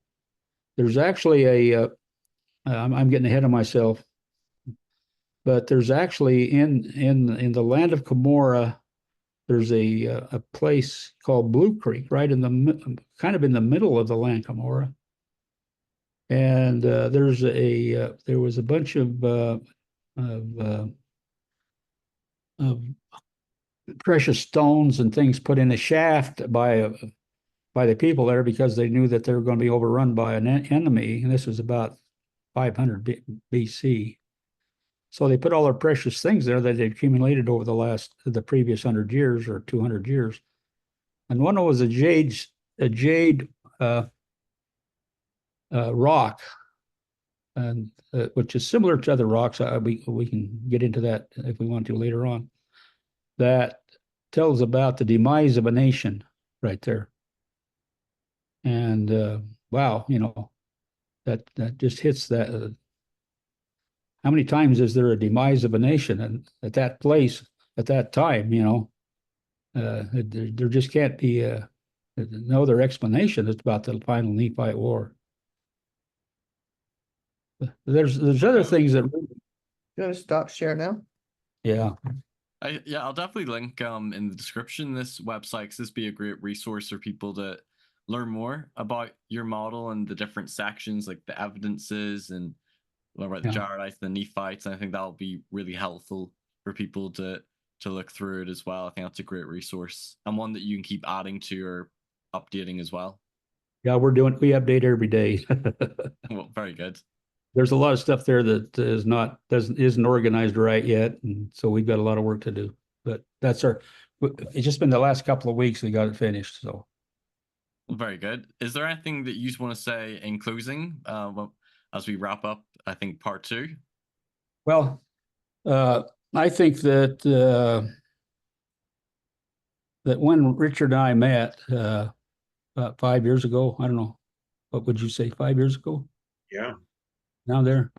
There's actually I'm getting ahead of myself, but there's actually in the land of Cumorah there's a place called Blue Creek right in the kind of in the middle of the Land Camorra, and there was a bunch of of precious stones and things put in a shaft by the people there because they knew that they were going to be overrun by an enemy, and this was about 500 BC. So they put all their precious things there that they accumulated over the previous 100 years or 200 years. And one was a jade rock, and which is similar to other rocks. We can get into that if we want to later on. That tells about the demise of a nation right there. And wow, that just hits that. How many times is there a demise of a nation? And at that place, at that time, there just can't be no other explanation. It's about the final Nephite War. There's other things that. You want to stop share now? Yeah. Yeah, I'll definitely link in the description this website, because this be a great resource for people to learn more about your model and the different sections, like the evidences and about the Jaredites, the Nephites. And I think that'll be really helpful for people to look through it as well. I think that's a great resource, and one that you can keep adding to or updating as well. Yeah, we update every day. Well, very good. There's a lot of stuff there that isn't organized right yet, and so we've got a lot of work to do. But it's just been the last couple of weeks we got it finished. So very good. Is there anything that you want to say in closing as we wrap up, I think, part 2? Well, I think that when Richard and I met about 5 years ago, I don't know, what would you say, 5 years ago? Yeah. Now there,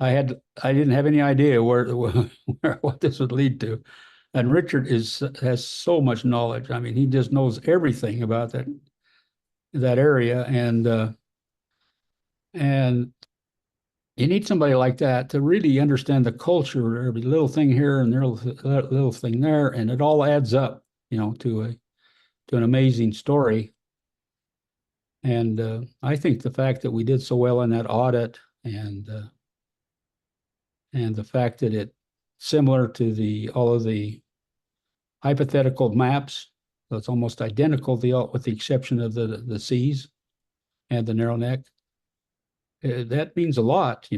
I didn't have any idea what this would lead to, and Richard has so much knowledge. I mean, he just knows everything about that area, and you need somebody like that to really understand the culture, every little thing here and little thing there, and it all adds up, to an amazing story. And I think the fact that we did so well in that audit, and the fact that it's similar to all of the hypothetical maps, so it's almost identical, with the exception of the seas and the narrow neck. That means a lot,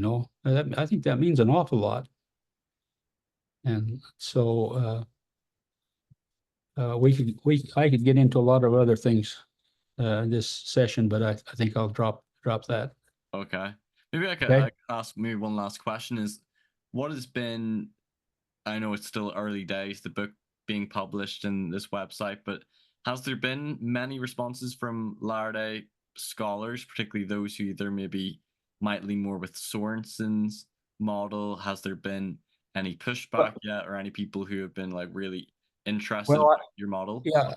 I think that means an awful lot. And so I could get into a lot of other things in this session, but I think I'll drop that. Okay. Maybe I could ask maybe one last question is, what has been, I know it's still early days, the book being published in this website, but has there been many responses from Latter-day scholars, particularly those who either maybe might lean more with Sorensen's model? Has there been any pushback yet, or any people who have been like really interested in your model? Yeah.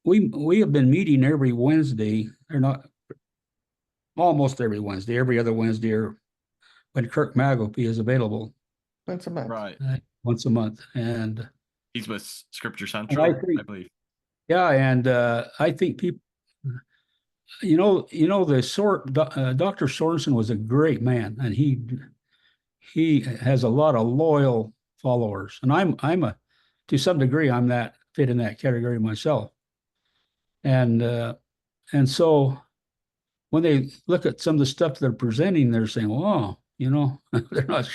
We have been meeting every Wednesday, or not almost every Wednesday, every other Wednesday, or when Kirk Magopy is available. Once a month. Right. Once a month. And he's with Scripture Central, I believe. Yeah, and I think people, Dr. Sorensen was a great man, and he has a lot of loyal followers, and I'm to some degree I'm fit in that category myself, and so when they look at some of the stuff they're presenting, they're saying, "Wow, they're not."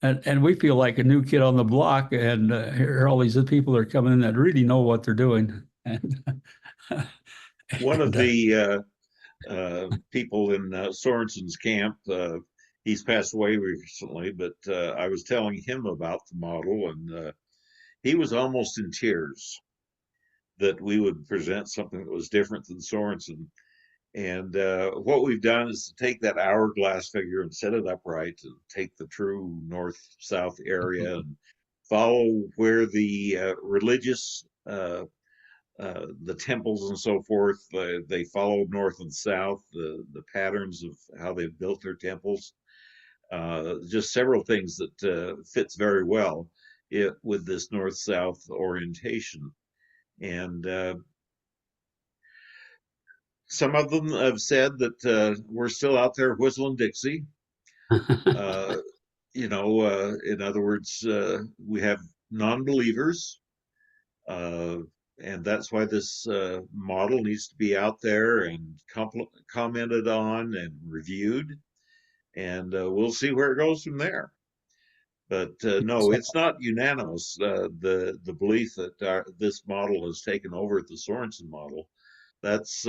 And we feel like a new kid on the block, and here all these people are coming in that really know what they're doing. And one of the people in Sorensen's camp, he's passed away recently, but I was telling him about the model, and he was almost in tears that we would present something that was different than Sorensen. And what we've done is to take that hourglass figure and set it upright, and take the true north-south area and follow where the religious, the temples and so forth, they follow north and south, the patterns of how they've built their temples. just several things that fits very well with this north-south orientation. And some of them have said that we're still out there whistling Dixie. In other words, we have non-believers, and that's why this model needs to be out there and commented on and reviewed, and we'll see where it goes from there. But no, it's not unanimous. The belief that this model has taken over the Sorensen model, that's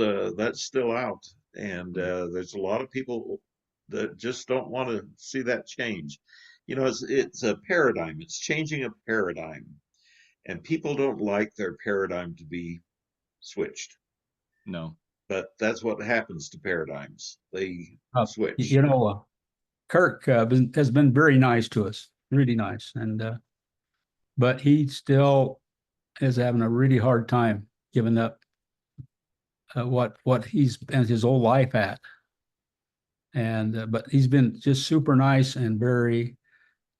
still out, and there's a lot of people that just don't want to see that change. It's a paradigm. It's changing a paradigm, and people don't like their paradigm to be switched. No. But that's what happens to paradigms. They switch. Kirk has been very nice to us, really nice, and but he still is having a really hard time giving up what he's spent his whole life at. And but he's been just super nice and very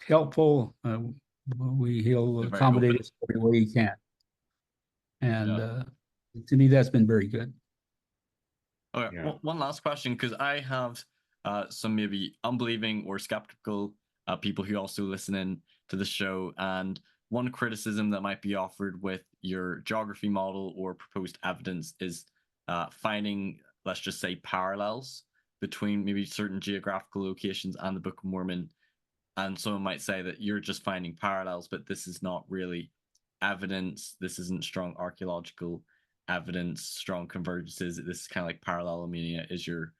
helpful. He'll accommodate us every way he can, and to me that's been very good. Okay, one last question, because I have some maybe unbelieving or skeptical people who also listen in to the show, and one criticism that might be offered with your geography model or proposed evidence is finding, let's just say, parallels between maybe certain geographical locations and the Book of Mormon. And someone might say that you're just finding parallels, but this is not really evidence. This isn't strong archaeological evidence, strong convergences. This is kind of like parallelomania is your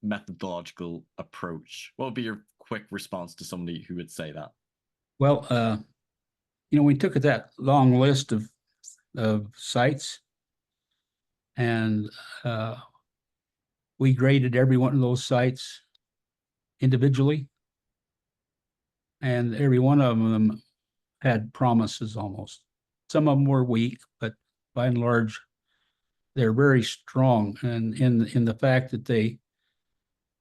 methodological approach. What would be your quick response to somebody who would say that? Well, we took that long list of sites, and we graded every one of those sites individually, and every one of them had promises almost. Some of them were weak, but by and large, they're very strong, and in the fact that they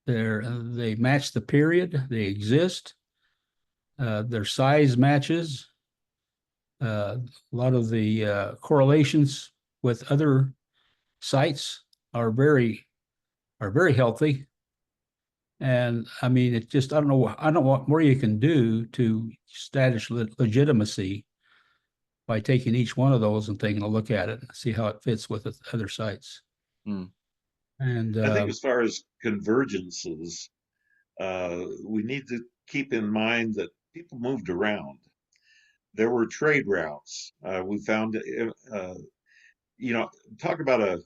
match the period, they exist, their size matches, a lot of the correlations with other sites are very healthy. And I mean, it just, I don't know what more you can do to establish legitimacy by taking each one of those and taking a look at it and see how it fits with other sites. Mm. And I think as far as convergences, we need to keep in mind that people moved around. There were trade routes. We found, talk about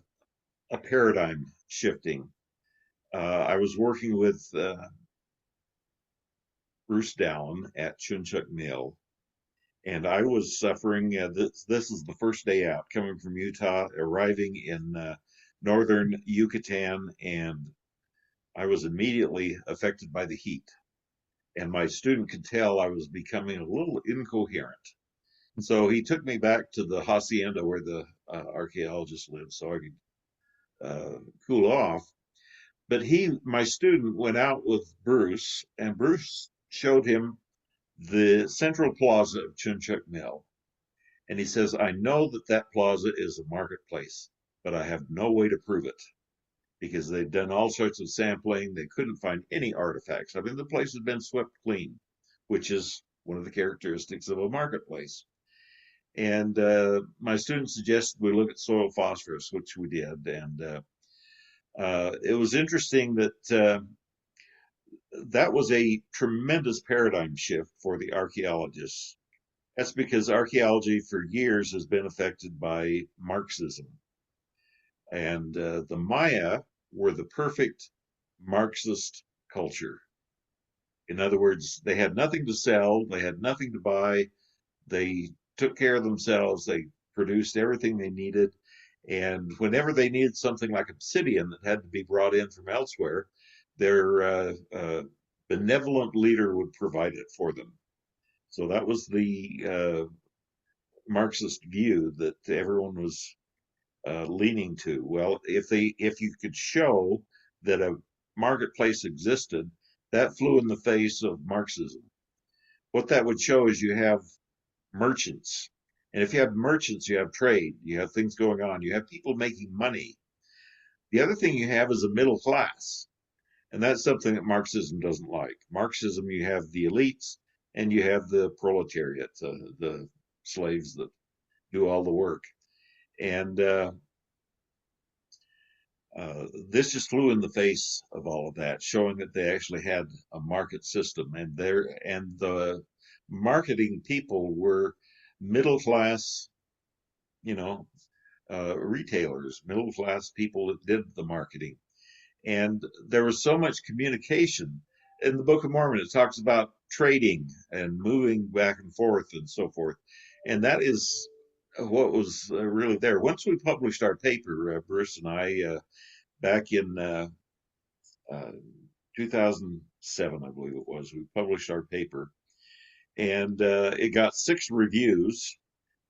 a paradigm shifting. I was working with Bruce Dallin at Chunchuk Mill, and I was suffering. This is the first day out, coming from Utah, arriving in northern Yucatan, and I was immediately affected by the heat. And my student could tell I was becoming a little incoherent. So he took me back to the hacienda where the archaeologists lived so I could cool off. But my student went out with Bruce, and Bruce showed him the central plaza of Chunchuk Mill. And he says, I know that plaza is a marketplace, but I have no way to prove it because they've done all sorts of sampling. They couldn't find any artifacts. I mean, the place has been swept clean, which is one of the characteristics of a marketplace. And my student suggested we look at soil phosphorus, which we did. And it was interesting that that was a tremendous paradigm shift for the archaeologists. That's because archaeology for years has been affected by Marxism. And the Maya were the perfect Marxist culture. In other words, they had nothing to sell, they had nothing to buy, they took care of themselves, they produced everything they needed. And whenever they needed something like obsidian that had to be brought in from elsewhere, their benevolent leader would provide it for them. So that was the Marxist view that everyone was leaning to. Well, if you could show that a marketplace existed, That flew in the face of Marxism. What that would show is you have merchants. And if you have merchants, you have trade, you have things going on, you have people making money. The other thing you have is a middle class. And that's something that Marxism doesn't like. Marxism, you have the elites and you have the proletariat, the slaves that do all the work. And this just flew in the face of all of that, showing that they actually had a market system, and the marketing people were middle class, retailers, middle class people that did the marketing. And there was so much communication. In the Book of Mormon, it talks about trading and moving back and forth and so forth. And that is what was really there. Once we published our paper, Bruce and I, back in 2007, I believe it was, we published our paper, and it got 6 reviews.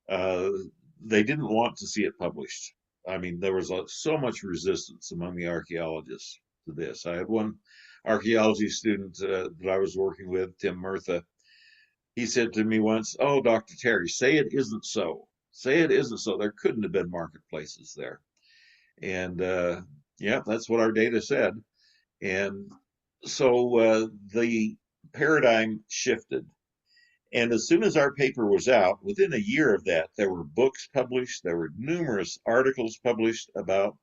They didn't want to see it published. I mean, there was so much resistance among the archaeologists to this. I had one archaeology student that I was working with, Tim Murtha. He said to me once, "Oh, Dr. Terry, say it isn't so. Say it isn't so. There couldn't have been marketplaces there." And yeah, that's what our data said. And so the paradigm shifted. And as soon as our paper was out, within a year of that, there were books published, there were numerous articles published about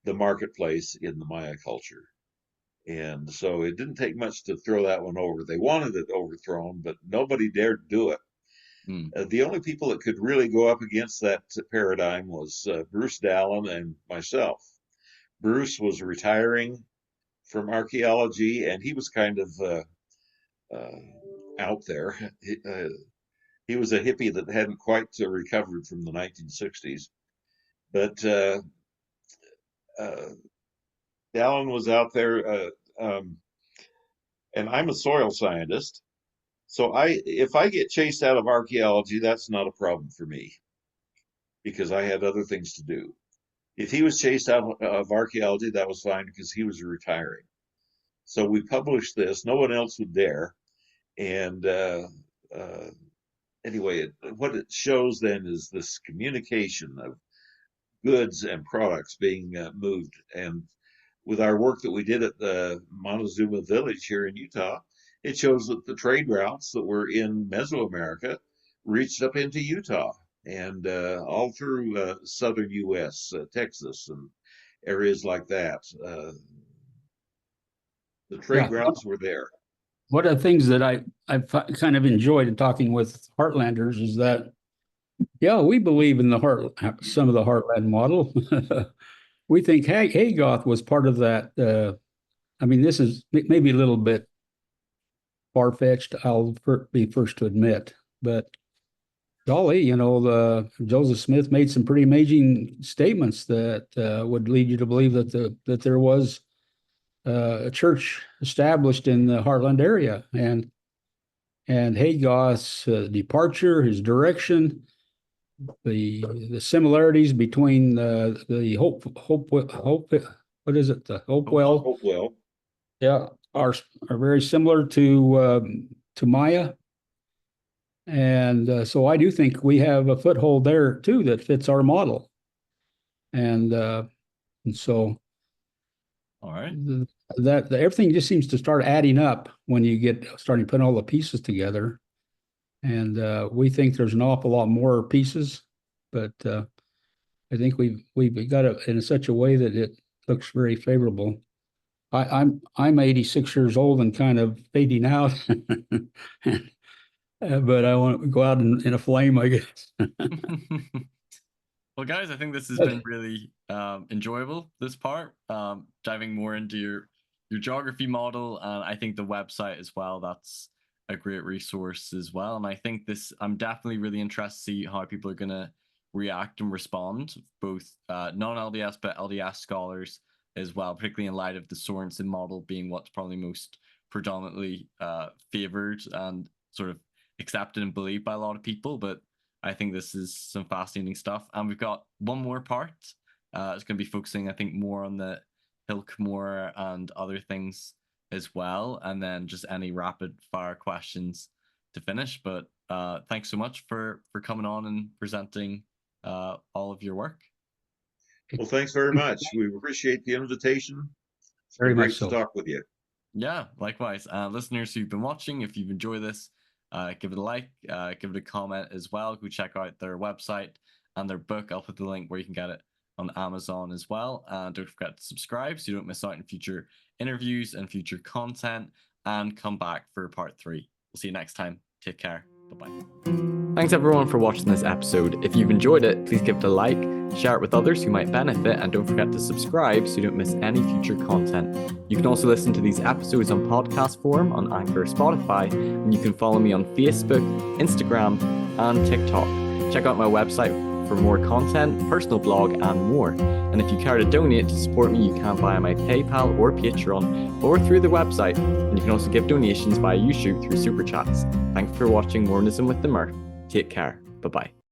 the marketplace in the Maya culture. And so it didn't take much to throw that one over. They wanted it overthrown, but nobody dared do it. The only people that could really go up against that paradigm was Bruce Dallin and myself. Bruce was retiring from archaeology, and he was kind of out there. He was a hippie that hadn't quite recovered from the 1960s. But Dallin was out there, and I'm a soil scientist. So if I get chased out of archaeology, that's not a problem for me, because I had other things to do. If he was chased out of archaeology, that was fine, because he was retiring. So we published this. No one else would dare. And anyway, what it shows then is this communication of goods and products being moved. And with our work that we did at the Montezuma Village here in Utah, it shows that the trade routes that were in Mesoamerica reached up into Utah and all through southern U.S., Texas, and areas like that. The trade routes were there. One of the things that I've kind of enjoyed in talking with Heartlanders is that, yeah, we believe in some of the Heartland model. We think Haygoth was part of that. I mean, this is maybe a little bit far-fetched, I'll be first to admit, but golly, Joseph Smith made some pretty amazing statements that would lead you to believe that there was a church established in the Heartland area, and Haygoth's departure, his direction, the similarities between the Hope, what is it? The Hopewell. Hopewell. Yeah, are very similar to Maya. And so I do think we have a foothold there too that fits our model. And so all right, that everything just seems to start adding up when you get starting putting all the pieces together. And we think there's an awful lot more pieces, but I think we've got it in such a way that it looks very favorable. I'm 86 years old and kind of fading out, but I want to go out in a flame, I guess. Well, guys, I think this has been really enjoyable, this part, diving more into your geography model, and I think the website as well, that's a great resource as well. And I think I'm definitely really interested to see how people are going to react and respond, both non-LDS but LDS scholars as well, particularly in light of the Sorensen model being what's probably most predominantly favored and sort of accepted and believed by a lot of people. But I think this is some fascinating stuff. And we've got one more part. It's going to be focusing, I think, more on the Hilkmore and other things as well, and then just any rapid fire questions to finish. But thanks so much for coming on and presenting all of your work. Well, thanks very much. We appreciate the invitation. It's been Very great much so. to talk with you. Yeah, likewise. Listeners who've been watching, if you've enjoyed this, give it a like, give it a comment as well. Go check out their website and their book. I'll put the link where you can get it on Amazon as well. And don't forget to subscribe so you don't miss out on future interviews and future content. And come back for part 3. We'll see you next time. Take care. Bye-bye. Thanks everyone for watching this episode. If you've enjoyed it, please give it a like, share it with others who might benefit, and don't forget to subscribe so you don't miss any future content. You can also listen to these episodes on podcast form on Anchor or Spotify, and you can follow me on Facebook, Instagram, and TikTok. Check out my website for more content, personal blog, and more. And if you care to donate to support me, you can via my PayPal or Patreon, or through the website. And you can also give donations via YouTube through Super Chats. Thanks for watching Mormonism with the Murph. Take care. Bye-bye.